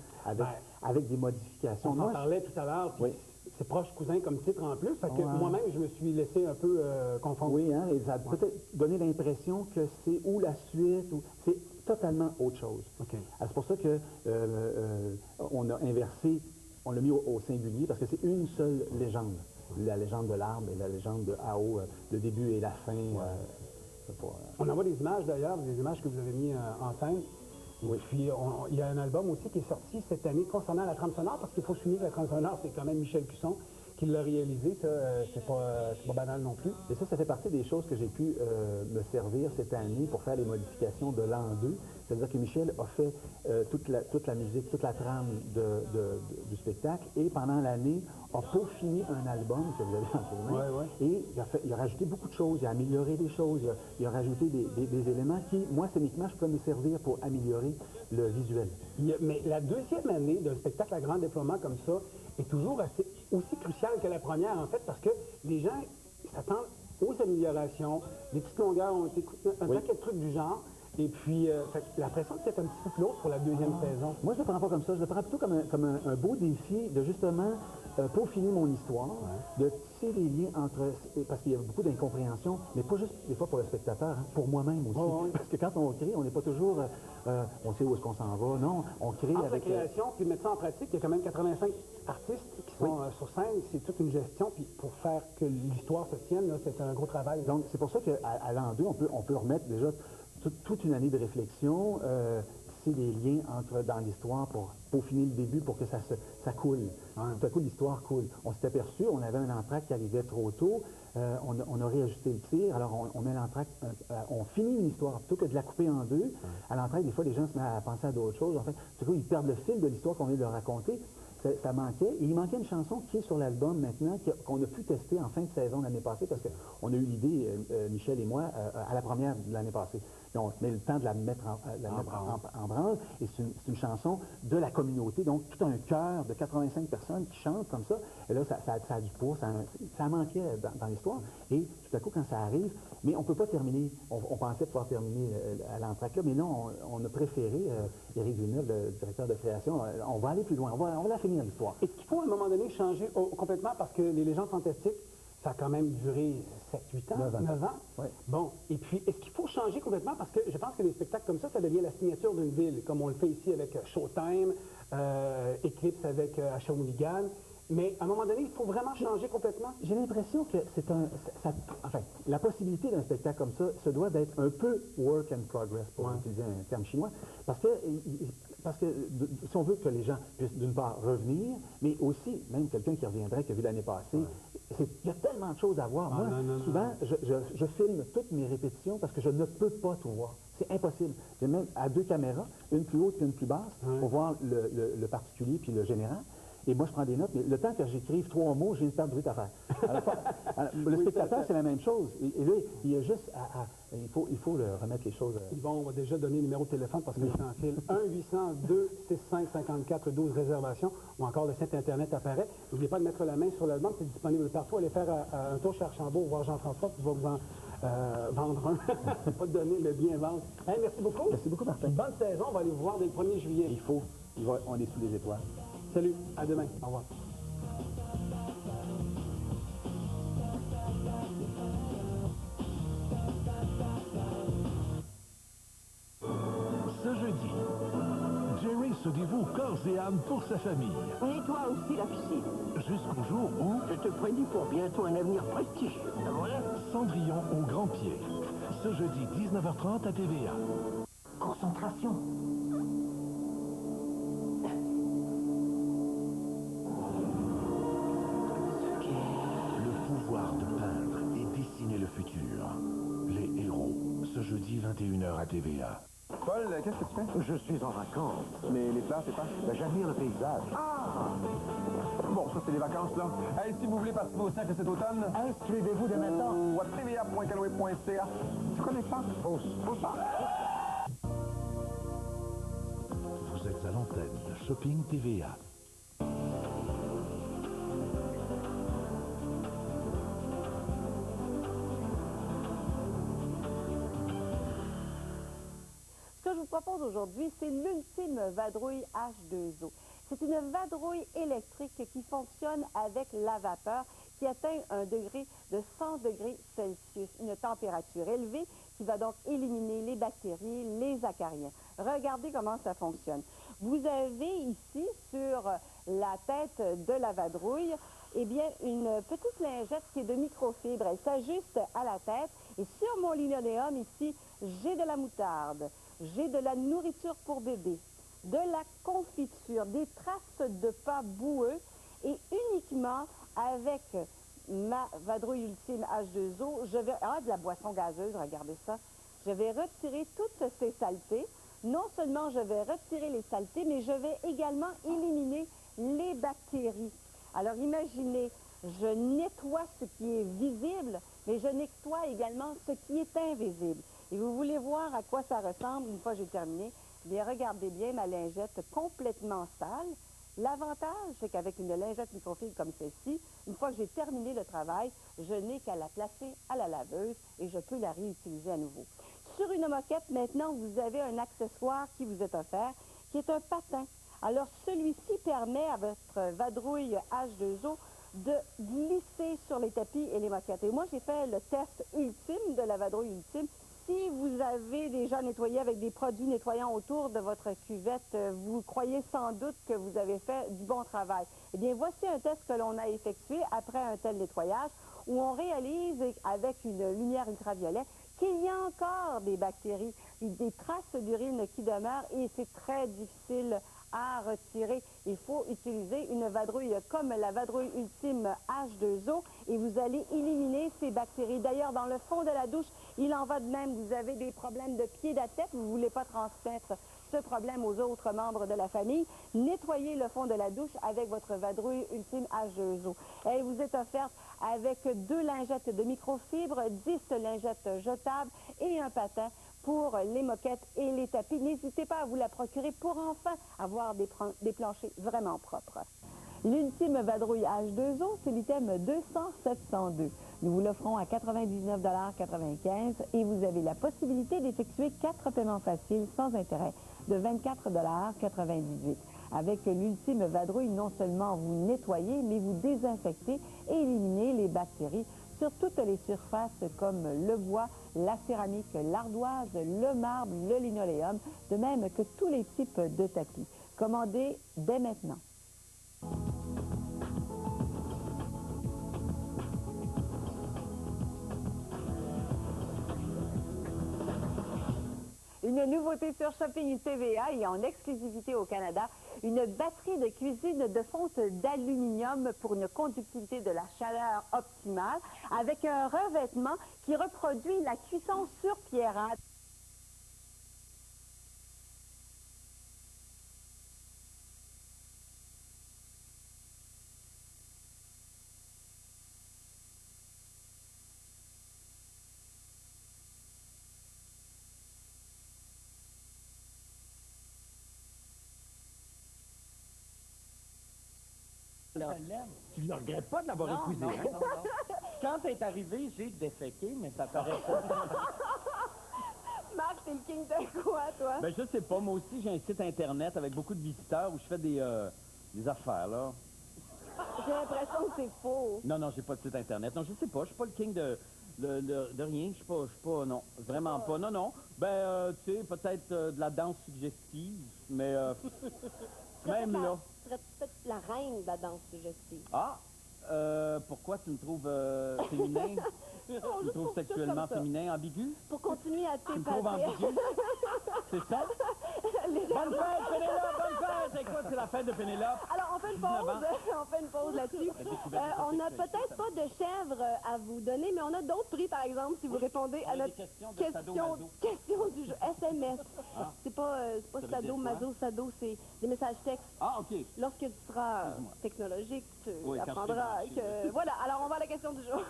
avec des modifications. On en parlait tout à l'heure, puis c'est proche cousin comme titre en plus, fait que Ouais. moi-même, je me suis laissé un peu confondre. Oui, hein, et ça a peut-être donné l'impression que c'est ou la suite, ou c'est totalement autre chose. Okay. C'est pour ça que on a inversé, on l'a mis au singulier, parce que c'est une seule légende. La légende de l'arbre et la légende de AO, le début et la fin. On en voit des images d'ailleurs, des images que vous avez mis en scène. Et puis, il y a un album aussi qui est sorti cette année concernant la trame sonore, parce qu'il faut souligner que la trame sonore, c'est quand même Michel Cusson qui l'a réalisé. Ça, c'est pas banal non plus. Et ça fait partie des choses que j'ai pu me servir cette année pour faire les modifications de l'an 2. C'est-à-dire que Michel a fait toute la musique, toute la trame du spectacle, et pendant l'année, a peaufiné un album que vous avez entre les mains. Et il a rajouté beaucoup de choses, il a amélioré des choses, il a rajouté des éléments qui, moi, scéniquement, je peux me servir pour améliorer le visuel. Mais la deuxième année d'un spectacle à grand déploiement comme ça est toujours aussi cruciale que la première, en fait, parce que les gens s'attendent aux améliorations, les petites longueurs ont été un paquet de trucs du genre. Et puis, la pression est peut-être un petit peu plus haute pour la deuxième saison. Moi, je ne le prends pas comme ça. Je le prends plutôt comme un beau défi de justement peaufiner mon histoire, de tisser les liens entre... Parce qu'il y a beaucoup d'incompréhension, mais pas juste des fois pour le spectateur, hein, pour moi-même aussi. Parce que quand on crée, on n'est pas toujours... on sait où est-ce qu'on s'en va. Non, on crée entre avec... la création, puis mettre ça en pratique, il y a quand même 85 artistes qui sont sur scène. C'est toute une gestion. Puis pour faire que l'histoire se tienne, c'est un gros travail. Donc, c'est pour ça qu'à l'an 2, on peut remettre déjà... toute une année de réflexion, c'est des liens dans l'histoire pour peaufiner le début, pour que ça coule. Tout à coup, l'histoire coule. On s'est aperçu, on avait un entracte qui arrivait trop tôt, on a réajusté le tir, alors on met l'entracte, on finit une histoire, plutôt que de la couper en deux. À l'entracte, des fois, les gens se mettent à penser à d'autres choses. En fait, tout à coup, ils perdent le fil de l'histoire qu'on vient de leur raconter. Ça manquait. Et il manquait une chanson qui est sur l'album maintenant, qu'on a pu tester en fin de saison l'année passée, parce qu'on a eu l'idée, Michel et moi, à la première de l'année passée. Donc, on a eu le temps de la mettre en branle. Et c'est une chanson de la communauté, donc tout un chœur de 85 personnes qui chantent comme ça. Et là, ça a du poids, ça manquait dans l'histoire. Et tout à coup, quand ça arrive, mais on ne peut pas terminer, on pensait pouvoir terminer à l'entracte là, mais non, on a préféré, Éric Villeneuve, le directeur de création, on va aller plus loin, on va la finir l'histoire. Est-ce qu'il faut à un moment donné changer complètement, parce que les légendes fantastiques, ça a quand même duré 7-8 ans, 9 ans. Oui. Bon, et puis, est-ce qu'il faut changer complètement? Parce que je pense que des spectacles comme ça devient la signature d'une ville, comme on le fait ici avec Showtime, Eclipse avec Shawinigan. Mais à un moment donné, il faut vraiment changer complètement. J'ai l'impression que c'est enfin, la possibilité d'un spectacle comme ça, se doit d'être un peu work in progress, pour utiliser un terme chinois, parce que si on veut que les gens puissent d'une part revenir, mais aussi, même quelqu'un qui reviendrait, qui a vu l'année passée, il y a tellement de choses à voir. Moi, souvent, je filme toutes mes répétitions parce que je ne peux pas tout voir. C'est impossible. J'ai même à 2 caméras, une plus haute et une plus basse, pour voir le particulier puis le général. Et moi, je prends des notes, mais le temps que j'écrive 3 mots, j'ai une perte brute à faire. Le spectateur, c'est la même chose. Et là, il y a juste il faut remettre les choses. Yvon, on va déjà donner le numéro de téléphone parce que c'est en fil. 1-800-265-54-12 réservations, ou encore le site Internet apparaît. N'oubliez pas de mettre la main sur la demande, c'est disponible partout. Allez faire un tour chez Archambault, voir Jean-François, qui va vous en vendre un. Pas de donner, mais bien vendre. Hey, merci beaucoup. Merci beaucoup, Martin. Bonne saison, on va aller vous voir dès le 1er juillet. On est sous les étoiles. Salut, à demain. Au revoir. Ce jeudi, Jerry se dévoue corps et âme pour sa famille. Et toi aussi, la piscine. Jusqu'au jour où... Je te prédis pour bientôt un avenir prestigieux. Voilà. Cendrillon au grand pied. Ce jeudi, 19h30 à TVA. Concentration. Pouvoir de peindre et dessiner le futur. Les héros, ce jeudi 21h à TVA. Paul, qu'est-ce que tu fais? Je suis en vacances. Mais les fleurs, c'est pas? J'admire le paysage. Ah! Bon, ça, c'est les vacances, là. Hey, si vous voulez participer au cercle cet automne... Inscrivez-vous dès maintenant. Ou à tva.canoë.ca. Tu connais ça? Faut ça. Vous êtes à l'antenne de Shopping TVA. Ce que je vous propose aujourd'hui, c'est l'ultime vadrouille H2O. C'est une vadrouille électrique qui fonctionne avec la vapeur, qui atteint un degré de 100 degrés Celsius, une température élevée qui va donc éliminer les bactéries, les acariens. Regardez comment ça fonctionne. Vous avez ici, sur la tête de la vadrouille, eh bien, une petite lingette qui est de microfibre. Elle s'ajuste à la tête. Et sur mon linoléum, ici, j'ai de la moutarde. J'ai de la nourriture pour bébé, de la confiture, des traces de pas boueux et uniquement avec ma vadrouille ultime H2O, je vais... Ah, de la boisson gazeuse, regardez ça. Je vais retirer toutes ces saletés. Non seulement je vais retirer les saletés, mais je vais également éliminer les bactéries. Alors imaginez, je nettoie ce qui est visible, mais je nettoie également ce qui est invisible. Et vous voulez voir à quoi ça ressemble une fois que j'ai terminé? Eh bien, regardez bien ma lingette complètement sale. L'avantage, c'est qu'avec une lingette microfibre comme celle-ci, une fois que j'ai terminé le travail, je n'ai qu'à la placer à la laveuse et je peux la réutiliser à nouveau. Sur une moquette, maintenant, vous avez un accessoire qui vous est offert, qui est un patin. Alors, celui-ci permet à votre vadrouille H2O de glisser sur les tapis et les moquettes. Et moi, j'ai fait le test ultime de la vadrouille ultime. Si vous avez déjà nettoyé avec des produits nettoyants autour de votre cuvette, vous croyez sans doute que vous avez fait du bon travail. Eh bien, voici un test que l'on a effectué après un tel nettoyage, où on réalise avec une lumière ultraviolet qu'il y a encore des bactéries, des traces d'urine qui demeurent et c'est très difficile à retirer. Il faut utiliser une vadrouille comme la vadrouille ultime H2O et vous allez éliminer ces bactéries. D'ailleurs, dans le fond de la douche, il en va de même. Vous avez des problèmes de pieds d'athlète, vous ne voulez pas transmettre ce problème aux autres membres de la famille. Nettoyez le fond de la douche avec votre vadrouille ultime H2O. Elle vous est offerte avec 2 lingettes de microfibre, 10 lingettes jetables et un patin pour les moquettes et les tapis. N'hésitez pas à vous la procurer pour enfin avoir des planchers vraiment propres. L'ultime vadrouille H2O, c'est l'item 200-702. Nous vous l'offrons à 99,95 $ et vous avez la possibilité d'effectuer 4 paiements faciles sans intérêt de 24,98 $. Avec l'ultime vadrouille, non seulement vous nettoyez, mais vous désinfectez et éliminez les bactéries sur toutes les surfaces comme le bois, la céramique, l'ardoise, le marbre, le linoléum, de même que tous les types de tapis. Commandez dès maintenant. Une nouveauté sur Shopping TVA et en exclusivité au Canada, une batterie de cuisine de fonte d'aluminium pour une conductivité de la chaleur optimale avec un revêtement qui reproduit la cuisson sur pierrade. Tu ne regrettes pas de l'avoir épousé, non, hein? non. Quand c'est arrivé, j'ai déféqué, mais ça paraît pas. Marc, t'es le king de quoi, toi? Ben, je sais pas. Moi aussi, j'ai un site Internet avec beaucoup de visiteurs où je fais des affaires, là. J'ai l'impression que c'est faux. Non, non, j'ai pas de site Internet. Non, je sais pas. Je suis pas le king de rien. Je suis pas, non. Vraiment pas. Non, non. Ben, tu sais, peut-être de la danse suggestive, mais même là. Tu serais peut-être la reine de la danse suggestive. Ah! Pourquoi tu me trouves féminin? Tu me trouves sexuellement féminin, ambigu? Pour continuer à Tu me trouves ambigu? C'est ça? Bonne fête, Pénélope! Bonne fête! C'est quoi, c'est la fête de Pénélope? Alors, on fait une pause. On fait une pause là-dessus. On n'a peut-être pas de chèvre à vous donner, mais on a d'autres prix, par exemple, si vous répondez à notre question du jeu. SMS. C'est pas sado, sado, c'est des messages textes. Ah, OK. Lorsque tu seras technologique, tu apprendras que... Voilà, alors on va à la question du jour.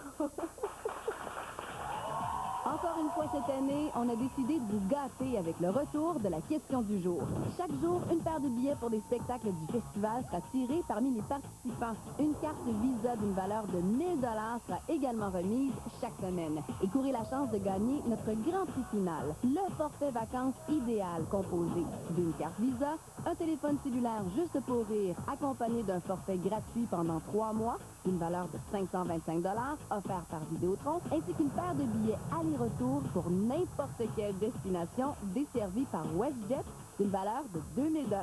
Encore une fois cette année, on a décidé de vous gâter avec le retour de la question du jour. Chaque jour, une paire de billets pour des spectacles du festival sera tirée parmi les participants. Une carte Visa d'une valeur de 1000 $ sera également remise chaque semaine. Et courez la chance de gagner notre grand prix final, le forfait vacances idéal composé d'une carte Visa, un téléphone cellulaire juste pour rire accompagné d'un forfait gratuit pendant 3 mois d'une valeur de 525 $ offert par Vidéotron, ainsi qu'une paire de billets aller-retour pour n'importe quelle destination desservie par WestJet d'une valeur de 2000 $.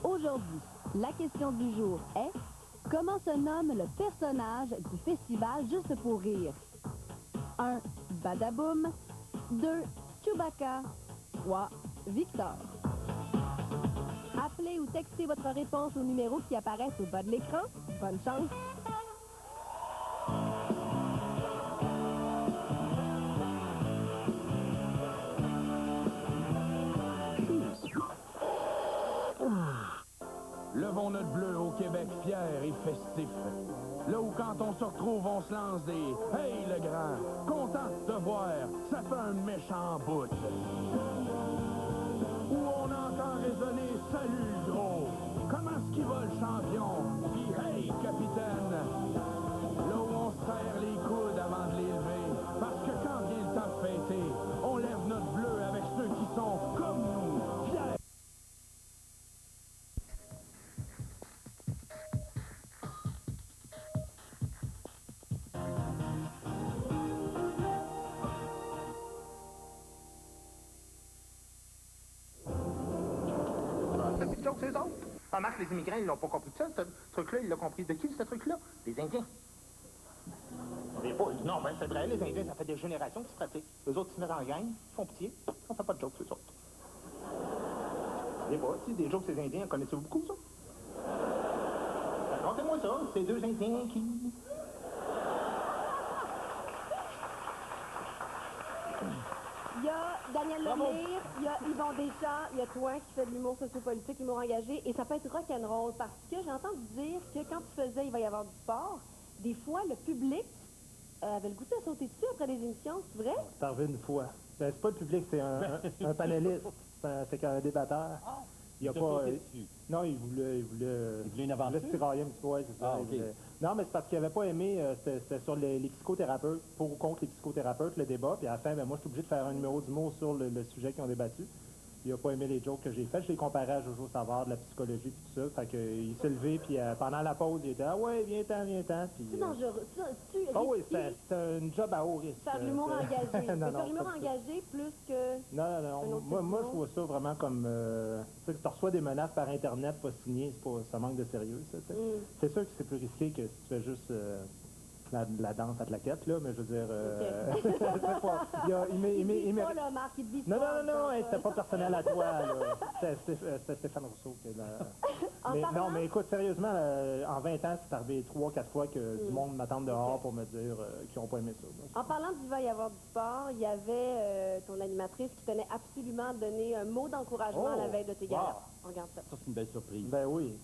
Aujourd'hui, la question du jour est: comment se nomme le personnage du festival Juste pour rire? 1. Badaboum. 2. Chewbacca. 3. Victor. Appelez ou textez votre réponse au numéro qui apparaît au bas de l'écran. Bonne chance! Levons notre bleu au Québec fier et festif. Là où quand on se retrouve, on se lance des « Hey le grand, content de te voir, ça fait un méchant bout. » Où on entend résonner « Salut le gros, comment est-ce qu'il va le champion? » Puis « Hey capitaine. » Là où on se serre les coudes avant de les lever. Parce que quand vient le temps de fêter, on lève notre bleu avec ceux qui sont comme nous, fiers. C'est eux autres. Ah, Marc, les immigrants, ils l'ont pas compris de ça, ce truc-là, ils l'ont compris de qui, ce truc-là? Des Indiens. Non, ben c'est vrai, les Indiens, ça fait des générations qu'ils se pratiquent. Eux autres, ils se mettent en gang, ils font pitié, on fait pas de jokes, eux autres. Si des jokes, ces Indiens, connaissez-vous beaucoup, ça? Racontez-moi ça, ces deux Indiens qui... Il y a Daniel Lemire, il y a Yvon Deschamps, il y a toi qui fais de l'humour sociopolitique, l'humour engagé, et ça peut être rock'n'roll parce que j'ai entendu dire que quand tu faisais « Il va y avoir du sport », des fois, le public avait le goût de sauter dessus après les émissions, c'est vrai? C'est arrivé une fois. Ben, c'est pas le public, c'est un panéliste. C'est qu'un débatteur. Il a pas... non, il voulait une aventure. Il voulait se tirailler un petit peu, ouais, c'est ça. Non, mais c'est parce qu'il n'avait pas aimé, c'était sur les psychothérapeutes, pour ou contre les psychothérapeutes, le débat. Puis à la fin, ben, moi, je suis obligé de faire un numéro d'humour sur le sujet qu'ils ont débattu. Il n'a pas aimé les jokes que j'ai fait. Je les comparais à Jojo Savard, de la psychologie et tout ça. Fait qu'il s'est levé, puis pendant la pause, il était « Ah ouais, viens-t'en, viens-t'en. » C'est dangereux. Ah oui, c'est un job à haut risque. Faire de l'humour engagé. Faire de l'humour engagé plus que... Non. Moi, je vois ça vraiment comme... tu sais, tu reçois des menaces par Internet, pas signées, ça manque de sérieux, ça. C'est sûr que c'est plus risqué que si tu fais juste... la danse à claquette, là, mais je veux dire... Ok. je sais pas. Il vise pas, là, Marc, il vise Non, pas. non, c'était pas personnel à toi, là. C'était Stéphane Rousseau. Non, mais écoute, sérieusement, en 20 ans, c'est arrivé 3-4 fois que du monde m'attend dehors pour me dire qu'ils n'ont pas aimé ça. En parlant d'il va y avoir du sport, il y avait ton animatrice qui tenait absolument à donner un mot d'encouragement à la veille de tes galas. On regarde ça. Ça, c'est une belle surprise. Ben oui.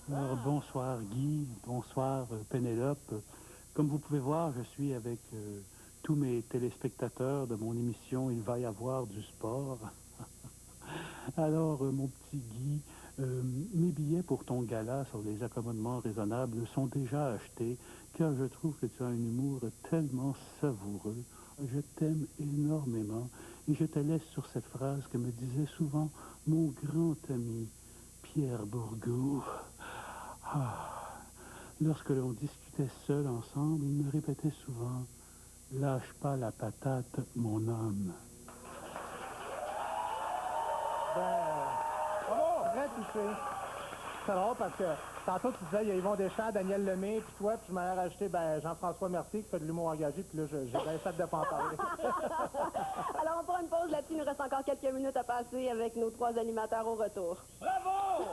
Alors, bonsoir Guy, bonsoir Pénélope. Comme vous pouvez voir, je suis avec tous mes téléspectateurs de mon émission Il va y avoir du sport. Alors, mon petit Guy, mes billets pour ton gala sur les accommodements raisonnables sont déjà achetés, car je trouve que tu as un humour tellement savoureux. Je t'aime énormément et je te laisse sur cette phrase que me disait souvent mon grand ami Pierre Bourgault. Ah, lorsque l'on discutait seul ensemble, il me répétait souvent « Lâche pas la patate, mon homme ». Très touché. C'est drôle parce que tantôt tu disais, il y a Yvon Deschamps, Daniel Lemay, puis toi, puis je m'avais rajouté Jean-François Mercier qui fait de l'humour engagé, puis là, j'ai bien hâte de pas en parler. Alors, on prend une pause là-dessus. Il nous reste encore quelques minutes à passer avec nos 3 animateurs au retour. Bravo!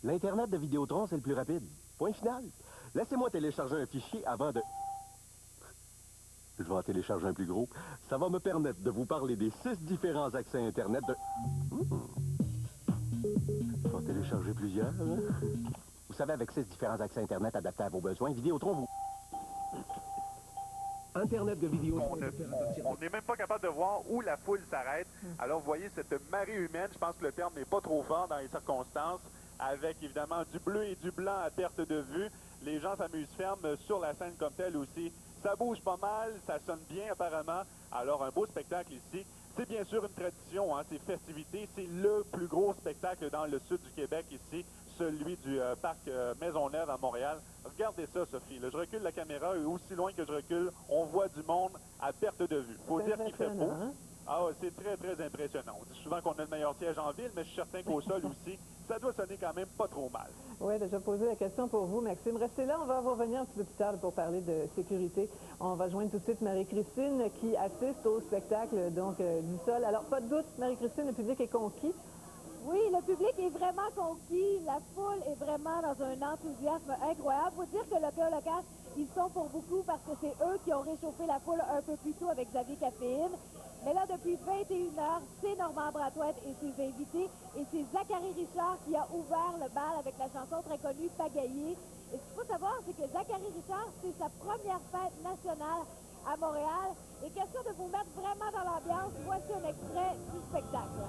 L'Internet de Vidéotron, c'est le plus rapide. Point final. Laissez-moi télécharger un fichier avant de... Je vais en télécharger un plus gros. Ça va me permettre de vous parler des 6 différents accès Internet de... Je vais en télécharger plusieurs. Vous savez, avec 6 différents accès Internet adaptés à vos besoins, Vidéotron vous... Internet de Vidéotron... On n'est même pas capable de voir où la foule s'arrête. Alors, vous voyez cette marée humaine, je pense que le terme n'est pas trop fort dans les circonstances, avec évidemment du bleu et du blanc à perte de vue. Les gens s'amusent ferme sur la scène comme telle aussi. Ça bouge pas mal, ça sonne bien apparemment. Alors, un beau spectacle ici. C'est bien sûr une tradition, hein, c'est festivités. C'est le plus gros spectacle dans le sud du Québec ici, celui du parc Maisonneuve à Montréal. Regardez ça, Sophie. Là, je recule la caméra et aussi loin que je recule, on voit du monde à perte de vue. Faut dire qu'il fait beau. Ah, c'est très, très impressionnant. On dit souvent qu'on a le meilleur siège en ville, mais je suis certain qu'au sol aussi, ça doit sonner quand même pas trop mal. Oui, déjà posé la question pour vous, Maxime. Restez là, on va revenir un petit peu plus tard pour parler de sécurité. On va joindre tout de suite Marie-Christine qui assiste au spectacle donc du sol. Alors, pas de doute, Marie-Christine, le public est conquis. Oui, le public est vraiment conquis. La foule est vraiment dans un enthousiasme incroyable. Il faut dire que le Colocasse, ils sont pour beaucoup parce que c'est eux qui ont réchauffé la foule un peu plus tôt avec Xavier Caféine. Mais là, depuis 21 heures, c'est Normand Brathwaite et ses invités. Et c'est Zachary Richard qui a ouvert le bal avec la chanson très connue « Pagaillé ». Et ce qu'il faut savoir, c'est que Zachary Richard, c'est sa première fête nationale à Montréal. Et question de vous mettre vraiment dans l'ambiance, voici un extrait du spectacle.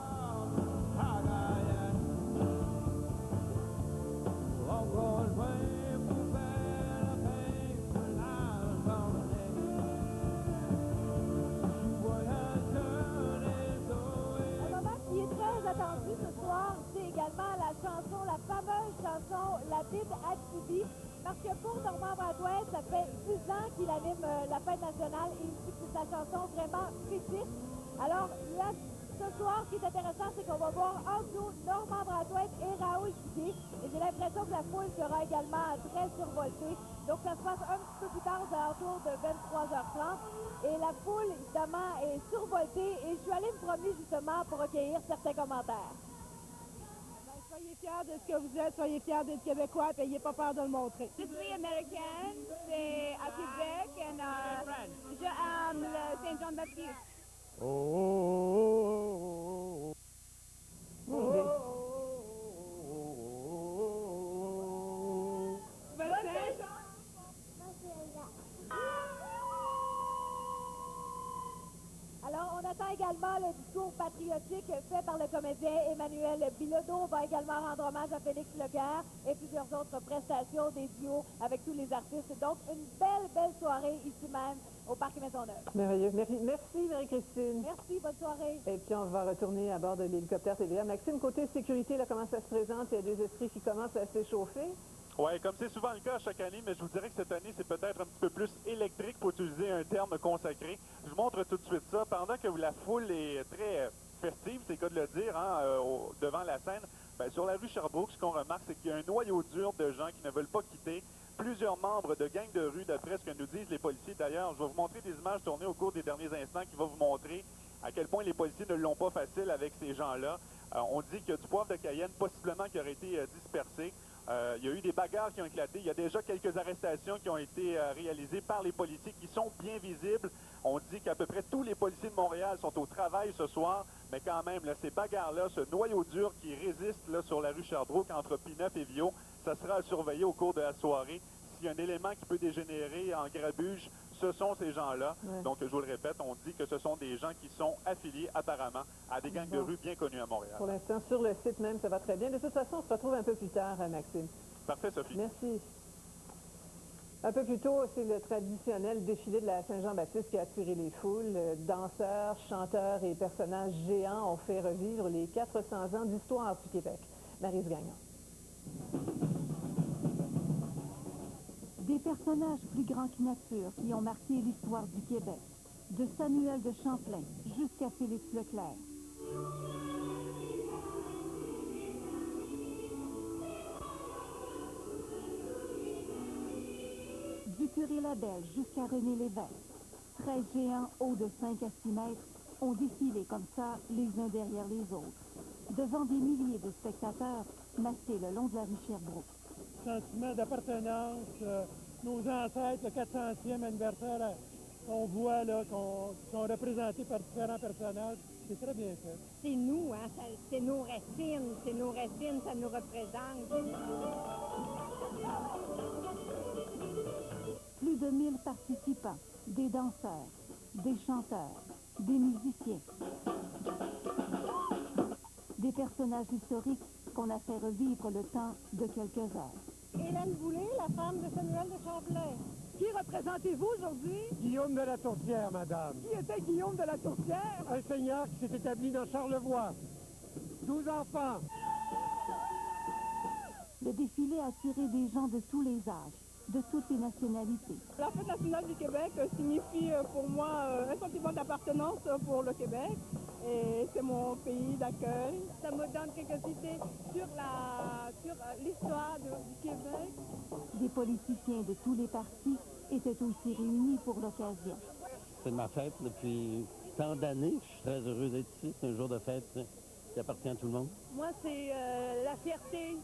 Attendu ce soir, c'est également la chanson, la fameuse chanson La Bible Absibi, parce que pour Normand Brathwaite, ça fait 10 ans qu'il anime la fête nationale et il dit que c'est sa chanson vraiment fétiche. Alors là, ce soir, ce qui est intéressant, c'est qu'on va voir en duo Normand Brathwaite et Raoul Duguay. Et j'ai l'impression que la foule sera également très survoltée. Donc ça se passe un petit peu plus tard, aux alentours de 23h30. Et la foule, évidemment, est survoltée. Et je suis allée me promener justement pour recueillir certains commentaires. Ben, soyez fiers de ce que vous êtes, soyez fiers d'être Québécois, et n'ayez pas peur de le montrer. Je suis américaine, c'est à Québec, et je aime le Saint-Jean-Baptiste. Alors, on attend également le discours patriotique fait par le comédien Emmanuel Bilodeau. On va également rendre hommage à Félix Leclerc et plusieurs autres prestations, des duos avec tous les artistes. Donc, une belle soirée ici même au Parc Maisonneuve. Merveilleux. Merci Marie-Christine. Merci, bonne soirée. Et puis, on va retourner à bord de l'hélicoptère TVA. Maxime, côté sécurité, là, comment ça se présente? Il y a des esprits qui commencent à s'échauffer. Oui, comme c'est souvent le cas chaque année, mais je vous dirais que cette année, c'est peut-être un petit peu plus électrique pour utiliser un terme consacré. Je vous montre tout de suite ça. Pendant que la foule est très festive, c'est le cas de le dire, hein, devant la scène, ben, sur la rue Sherbrooke, ce qu'on remarque, c'est qu'il y a un noyau dur de gens qui ne veulent pas quitter. Plusieurs membres de gangs de rue, d'après ce que nous disent les policiers. D'ailleurs, je vais vous montrer des images tournées au cours des derniers instants qui vont vous montrer à quel point les policiers ne l'ont pas facile avec ces gens-là. On dit qu'il y a du poivre de Cayenne, possiblement qui aurait été dispersé. Il y a eu des bagarres qui ont éclaté. Il y a déjà quelques arrestations qui ont été réalisées par les policiers qui sont bien visibles. On dit qu'à peu près tous les policiers de Montréal sont au travail ce soir, mais quand même, là, ces bagarres-là, ce noyau dur qui résiste là, sur la rue Sherbrooke entre P9 et Viau, ça sera à surveiller au cours de la soirée. S'il y a un élément qui peut dégénérer en grabuge, ce sont ces gens-là. Ouais. Donc, je vous le répète, on dit que ce sont des gens qui sont affiliés apparemment à des gangs de rue bien connus à Montréal. Pour l'instant, sur le site même, ça va très bien. De toute façon, on se retrouve un peu plus tard, Maxime. Parfait, Sophie. Merci. Un peu plus tôt, c'est le traditionnel défilé de la Saint-Jean-Baptiste qui a attiré les foules. Danseurs, chanteurs et personnages géants ont fait revivre les 400 ans d'histoire du Québec. Maryse Gagnon. Des personnages plus grands que nature qui ont marqué l'histoire du Québec, de Samuel de Champlain jusqu'à Félix Leclerc. Du curé Labelle jusqu'à René Lévesque, 13 géants hauts de 5 à 6 mètres ont défilé comme ça les uns derrière les autres, devant des milliers de spectateurs massés le long de la rue Sherbrooke. Sentiment d'appartenance, nos ancêtres, le 400e anniversaire qu'on voit là, qu'on sont représentés par différents personnages, c'est très bien fait. C'est nous, hein, c'est nos racines, ça nous représente. Plus de 1000 participants, des danseurs, des chanteurs, des musiciens, des personnages historiques qu'on a fait revivre le temps de quelques heures. Hélène Boulay, la femme de Samuel de Champlain. Qui représentez-vous aujourd'hui? Guillaume de la Tourtière, madame. Qui était Guillaume de la Tourtière? Un seigneur qui s'est établi dans Charlevoix. 12 enfants. Le défilé a attiré des gens de tous les âges, de toutes les nationalités. La fête nationale du Québec signifie pour moi un sentiment d'appartenance pour le Québec. Et c'est mon pays d'accueil. Ça me donne quelques idées sur l'histoire du Québec. Des politiciens de tous les partis étaient aussi réunis pour l'occasion. C'est ma fête depuis tant d'années. Je suis très heureux d'être ici. C'est un jour de fête qui appartient à tout le monde. Moi, c'est la fierté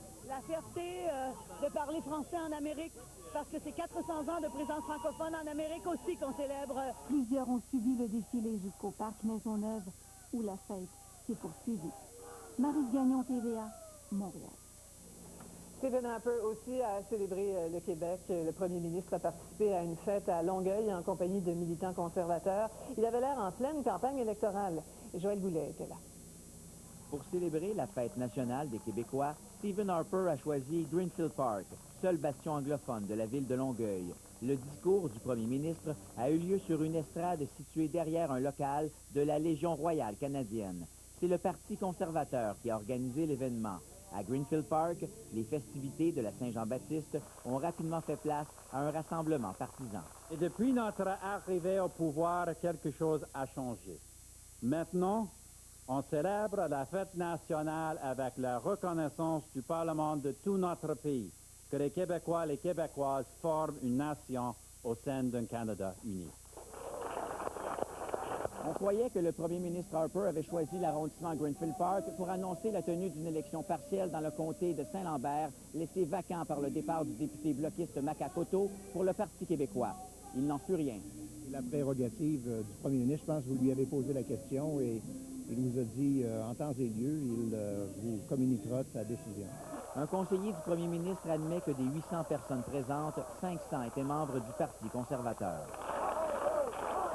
de parler français en Amérique, parce que c'est 400 ans de présence francophone en Amérique aussi qu'on célèbre. Plusieurs ont suivi le défilé jusqu'au Parc Maisonneuve, où la fête s'est poursuivie. Maryse Gagnon, TVA, Montréal. Stephen Harper aussi a célébré le Québec. Le premier ministre a participé à une fête à Longueuil en compagnie de militants conservateurs. Il avait l'air en pleine campagne électorale. Et Joël Goulet était là. Pour célébrer la fête nationale des Québécois, Stephen Harper a choisi Greenfield Park, seul bastion anglophone de la ville de Longueuil. Le discours du premier ministre a eu lieu sur une estrade située derrière un local de la Légion royale canadienne. C'est le Parti conservateur qui a organisé l'événement. À Greenfield Park, les festivités de la Saint-Jean-Baptiste ont rapidement fait place à un rassemblement partisan. Et depuis notre arrivée au pouvoir, quelque chose a changé. Maintenant, on célèbre la fête nationale avec la reconnaissance du Parlement de tout notre pays, que les Québécois et les Québécoises forment une nation au sein d'un Canada uni. On croyait que le premier ministre Harper avait choisi l'arrondissement Greenfield Park pour annoncer la tenue d'une élection partielle dans le comté de Saint-Lambert, laissé vacant par le départ du député bloquiste Makakoto pour le Parti québécois. Il n'en fut rien. La prérogative du premier ministre, je pense que vous lui avez posé la question et il vous a dit en temps et lieu, il vous communiquera de sa décision. Un conseiller du premier ministre admet que des 800 personnes présentes, 500 étaient membres du Parti conservateur.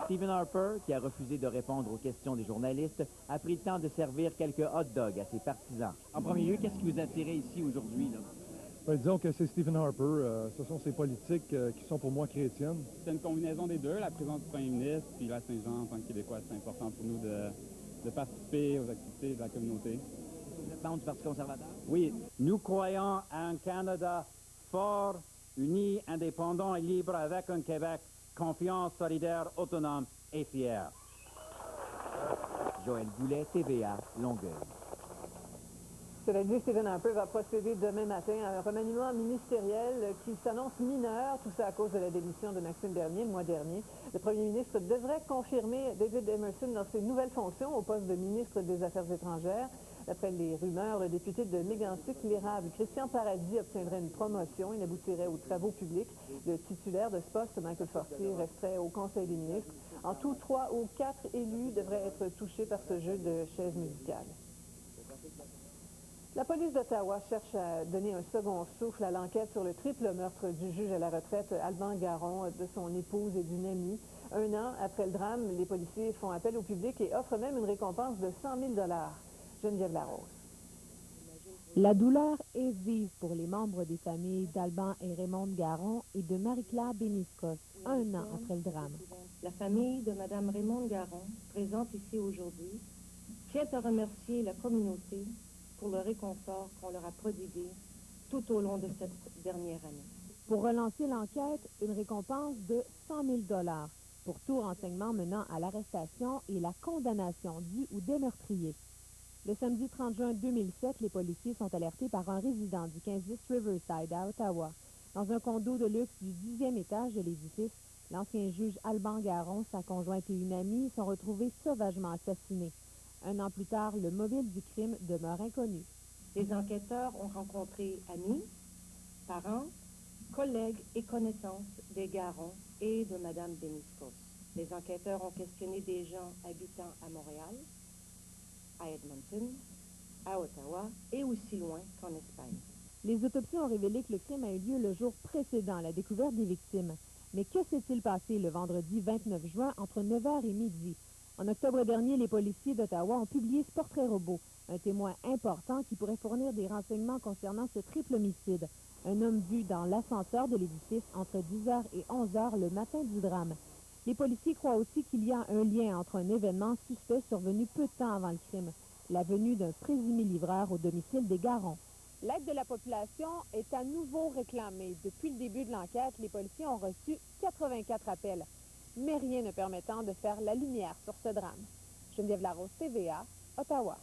Stephen Harper, qui a refusé de répondre aux questions des journalistes, a pris le temps de servir quelques hot dogs à ses partisans. En premier lieu, qu'est-ce qui vous a attiré ici aujourd'hui, là? Ben, disons que c'est Stephen Harper. Ce sont ses politiques qui sont pour moi chrétiennes. C'est une combinaison des deux, la présence du premier ministre, puis la Saint-Jean, en tant que Québécois, c'est important pour nous de participer aux activités de la communauté. Vous êtes membre du Parti conservateur? Oui, nous croyons à un Canada fort, uni, indépendant et libre avec un Québec confiant, solidaire, autonome et fier. Joël Goulet, TVA, Longueuil. Cela dit, Stephen Harper va procéder demain matin à un remaniement ministériel qui s'annonce mineur, tout ça à cause de la démission de Maxime Bernier le mois dernier. Le premier ministre devrait confirmer David Emerson dans ses nouvelles fonctions au poste de ministre des Affaires étrangères. D'après les rumeurs, le député de Mégantic, l'érable Christian Paradis obtiendrait une promotion. Il aboutirait aux travaux publics. Le titulaire de ce poste, Michael Fortier, resterait au Conseil des ministres. En tout, 3 ou 4 élus devraient être touchés par ce jeu de chaises musicales. La police d'Ottawa cherche à donner un second souffle à l'enquête sur le triple meurtre du juge à la retraite Alban Garon, de son épouse et d'une amie. 1 an après le drame, les policiers font appel au public et offrent même une récompense de 100 000 $. Geneviève Larose. La douleur est vive pour les membres des familles d'Alban et Raymond Garon et de Marie-Claire Béniscos, 1 an après le drame. La famille de Mme Raymond Garon, présente ici aujourd'hui, tient à remercier la communauté pour le réconfort qu'on leur a prodigué tout au long de cette dernière année. Pour relancer l'enquête, une récompense de 100 000 $ pour tout renseignement menant à l'arrestation et la condamnation du ou des meurtriers. Le samedi 30 juin 2007, les policiers sont alertés par un résident du 1510 Riverside à Ottawa. Dans un condo de luxe du 10e étage de l'édifice, l'ancien juge Alban Garon, sa conjointe et une amie sont retrouvés sauvagement assassinés. 1 an plus tard, le mobile du crime demeure inconnu. Les enquêteurs ont rencontré amis, parents, collègues et connaissances des Garons et de Mme Béniscos. Les enquêteurs ont questionné des gens habitant à Montréal, à Edmonton, à Ottawa et aussi loin qu'en Espagne. Les autopsies ont révélé que le crime a eu lieu le jour précédent la découverte des victimes. Mais que s'est-il passé le vendredi 29 juin entre 9h et midi? En octobre dernier, les policiers d'Ottawa ont publié ce portrait robot, un témoin important qui pourrait fournir des renseignements concernant ce triple homicide. Un homme vu dans l'ascenseur de l'édifice entre 10h et 11h le matin du drame. Les policiers croient aussi qu'il y a un lien entre un événement suspect survenu peu de temps avant le crime, la venue d'un présumé livreur au domicile des Garons. L'aide de la population est à nouveau réclamée. Depuis le début de l'enquête, les policiers ont reçu 84 appels, mais rien ne permettant de faire la lumière sur ce drame. Geneviève Larose, TVA, Ottawa.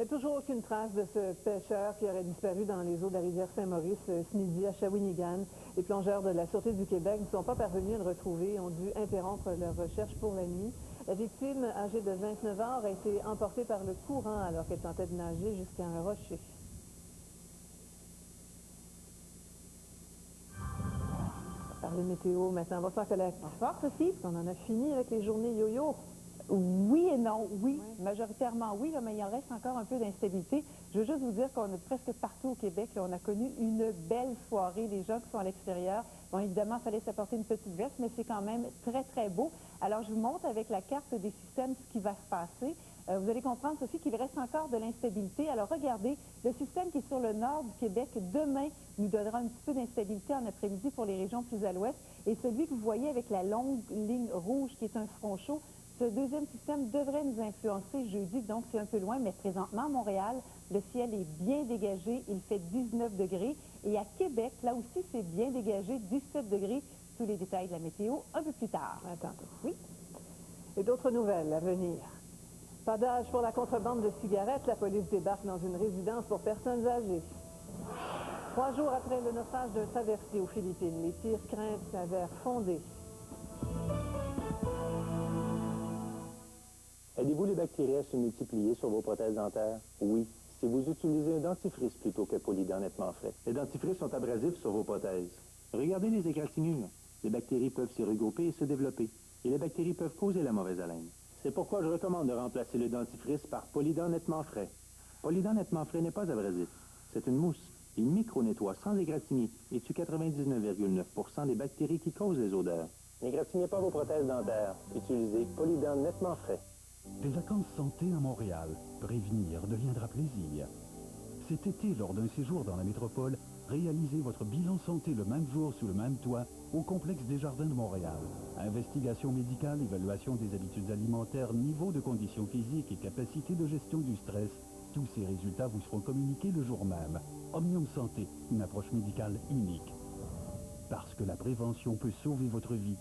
Il n'y a toujours aucune trace de ce pêcheur qui aurait disparu dans les eaux de la rivière Saint-Maurice ce midi à Shawinigan. Les plongeurs de la Sûreté du Québec ne sont pas parvenus à le retrouver et ont dû interrompre leur recherche pour la nuit. La victime, âgée de 29 ans, aurait été emportée par le courant alors qu'elle tentait de nager jusqu'à un rocher. Parler météo maintenant. Bonsoir, collègue. Bonsoir, Sophie. On en a fini avec les journées yo-yo. Oui et non, oui. Majoritairement oui, là, mais il en reste encore un peu d'instabilité. Je veux juste vous dire qu'on est presque partout au Québec. Là, on a connu une belle soirée. Les gens qui sont à l'extérieur, bon, évidemment, il fallait s'apporter une petite veste, mais c'est quand même très, très beau. Alors, je vous montre avec la carte des systèmes ce qui va se passer. Vous allez comprendre, Sophie, qu'il reste encore de l'instabilité. Alors, regardez, le système qui est sur le nord du Québec, demain, nous donnera un petit peu d'instabilité en après-midi pour les régions plus à l'ouest. Et celui que vous voyez avec la longue ligne rouge, qui est un front chaud, ce deuxième système devrait nous influencer jeudi, donc c'est un peu loin, mais présentement à Montréal, le ciel est bien dégagé, il fait 19 degrés. Et à Québec, là aussi, c'est bien dégagé, 17 degrés. Tous les détails de la météo un peu plus tard. Attends. Oui. Et d'autres nouvelles à venir. Pas d'âge pour la contrebande de cigarettes. La police débarque dans une résidence pour personnes âgées. 3 jours après le naufrage d'un traversier aux Philippines, les pires craintes s'avèrent fondées. Aidez-vous les bactéries à se multiplier sur vos prothèses dentaires? Oui, si vous utilisez un dentifrice plutôt que Polydent nettement frais. Les dentifrices sont abrasifs sur vos prothèses. Regardez les égratignures. Les bactéries peuvent s'y regrouper et se développer. Et les bactéries peuvent causer la mauvaise haleine. C'est pourquoi je recommande de remplacer le dentifrice par Polydent nettement frais. Polydent nettement frais n'est pas abrasif. C'est une mousse. Il micro-nettoie sans égratigner et tue 99,9% des bactéries qui causent les odeurs. N'égratignez pas vos prothèses dentaires. Utilisez Polydent nettement frais. Des vacances santé à Montréal. Prévenir deviendra plaisir. Cet été, lors d'un séjour dans la métropole, réalisez votre bilan santé le même jour sous le même toit au complexe des Jardins de Montréal. Investigation médicale, évaluation des habitudes alimentaires, niveau de conditions physiques et capacité de gestion du stress. Tous ces résultats vous seront communiqués le jour même. Omnium Santé, une approche médicale unique. Parce que la prévention peut sauver votre vie.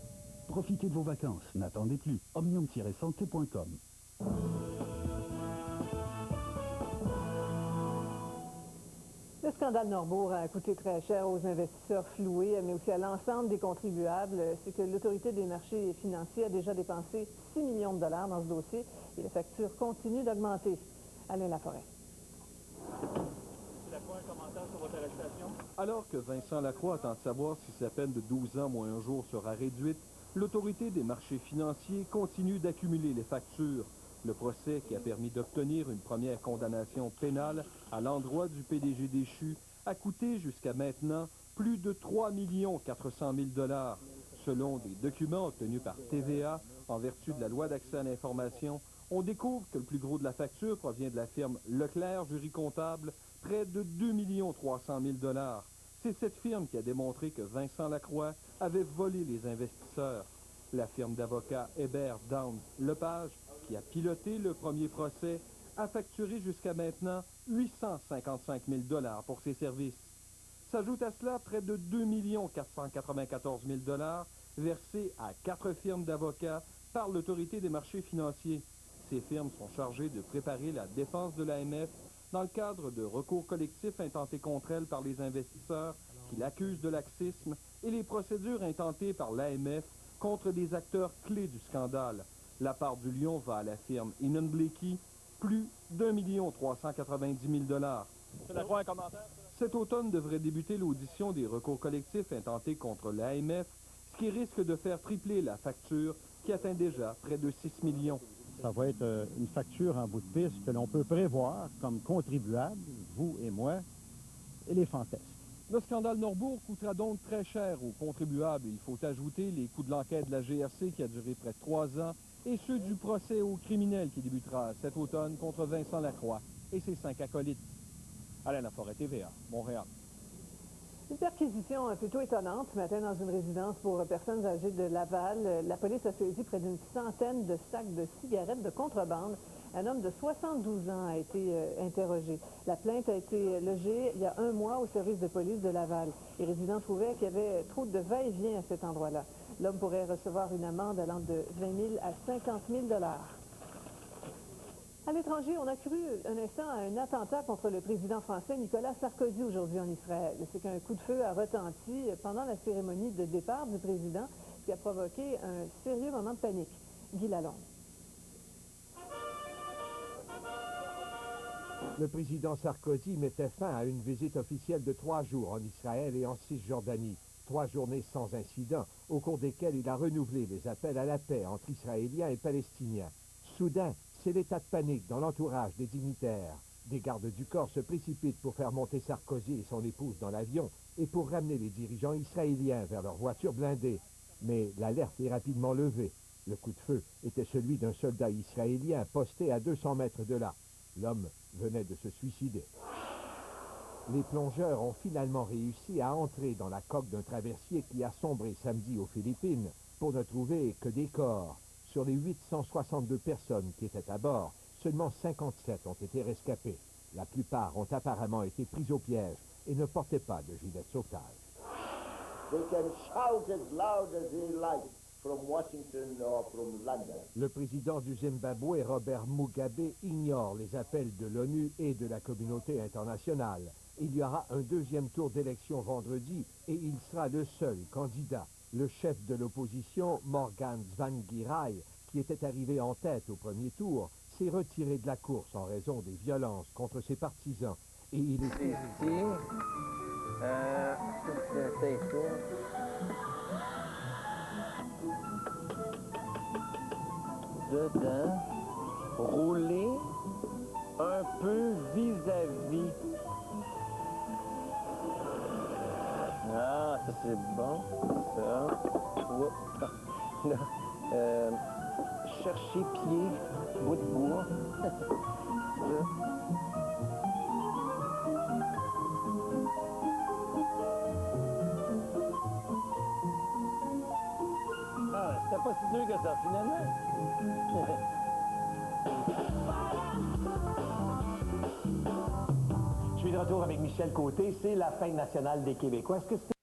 Profitez de vos vacances, n'attendez plus. omnium-santé.com. Le scandale Norbourg a coûté très cher aux investisseurs floués, mais aussi à l'ensemble des contribuables. C'est que l'autorité des marchés financiers a déjà dépensé 6 millions de dollars dans ce dossier et les factures continuent d'augmenter. Alain Laforêt. Un commentaire sur votre arrestation? Alors que Vincent Lacroix tente de savoir si sa peine de 12 ans moins un jour sera réduite, l'autorité des marchés financiers continue d'accumuler les factures. Le procès qui a permis d'obtenir une première condamnation pénale à l'endroit du PDG déchu a coûté jusqu'à maintenant plus de 3 400 000 $. Selon des documents obtenus par TVA en vertu de la loi d'accès à l'information, on découvre que le plus gros de la facture provient de la firme Leclerc Jury Comptable, près de 2 300 000 $. C'est cette firme qui a démontré que Vincent Lacroix avait volé les investisseurs. La firme d'avocats Hébert Downs Lepage, qui a piloté le premier procès, a facturé jusqu'à maintenant 855 000 $ pour ses services. S'ajoute à cela près de 2 494 000 $ versés à 4 firmes d'avocats par l'autorité des marchés financiers. Ces firmes sont chargées de préparer la défense de l'AMF dans le cadre de recours collectifs intentés contre elle par les investisseurs qui l'accusent de laxisme et les procédures intentées par l'AMF contre des acteurs clés du scandale. La part du lion va à la firme Inan Blakey, plus d'1 390 000 $. C'est la croix, un commentaire? Cet automne devrait débuter l'audition des recours collectifs intentés contre l'AMF, ce qui risque de faire tripler la facture qui atteint déjà près de 6 millions. Ça va être une facture en bout de piste que l'on peut prévoir comme contribuable, vous et moi, éléphantesque. Le scandale Norbourg coûtera donc très cher aux contribuables. Il faut ajouter les coûts de l'enquête de la GRC qui a duré près de 3 ans et ceux du procès aux criminels qui débutera cet automne contre Vincent Lacroix et ses 5 acolytes. Alain Laforêt, TVA, Montréal. Une perquisition plutôt étonnante ce matin dans une résidence pour personnes âgées de Laval. La police a saisi près d'une centaine de sacs de cigarettes de contrebande. Un homme de 72 ans a été interrogé. La plainte a été logée il y a 1 mois au service de police de Laval. Les résidents trouvaient qu'il y avait trop de va-et-vient à cet endroit-là. L'homme pourrait recevoir une amende allant de 20 000 à 50 000 $. À l'étranger, on a cru un instant à un attentat contre le président français Nicolas Sarkozy aujourd'hui en Israël. C'est qu'un coup de feu a retenti pendant la cérémonie de départ du président, ce qui a provoqué un sérieux moment de panique. Guy Lalonde. Le président Sarkozy mettait fin à une visite officielle de 3 jours en Israël et en Cisjordanie. 3 journées sans incident, au cours desquelles il a renouvelé les appels à la paix entre Israéliens et Palestiniens. Soudain, c'est l'état de panique dans l'entourage des dignitaires. Des gardes du corps se précipitent pour faire monter Sarkozy et son épouse dans l'avion et pour ramener les dirigeants israéliens vers leur voiture blindée. Mais l'alerte est rapidement levée. Le coup de feu était celui d'un soldat israélien posté à 200 mètres de là. L'homme venait de se suicider. Les plongeurs ont finalement réussi à entrer dans la coque d'un traversier qui a sombré samedi aux Philippines pour ne trouver que des corps. Sur les 862 personnes qui étaient à bord, seulement 57 ont été rescapées. La plupart ont apparemment été pris au piège et ne portaient pas de gilet de sauvetage. They can shout as loud as they like from Washington or from London. Le président du Zimbabwe, Robert Mugabe, ignore les appels de l'ONU et de la communauté internationale. Il y aura un 2e tour d'élection vendredi et il sera le seul candidat. Le chef de l'opposition, Morgan Tsvangirai, qui était arrivé en tête au premier tour, s'est retiré de la course en raison des violences contre ses partisans. Et il est ici. Dedans, rouler un peu vis-à-vis. Ah, ça c'est bon, ça. Oups. Là, chercher pied, bout de bois. Là. Ah, c'était pas si dur que ça, finalement. Je suis de retour avec Michel Côté. C'est la fête nationale des Québécois. Est-ce que c'était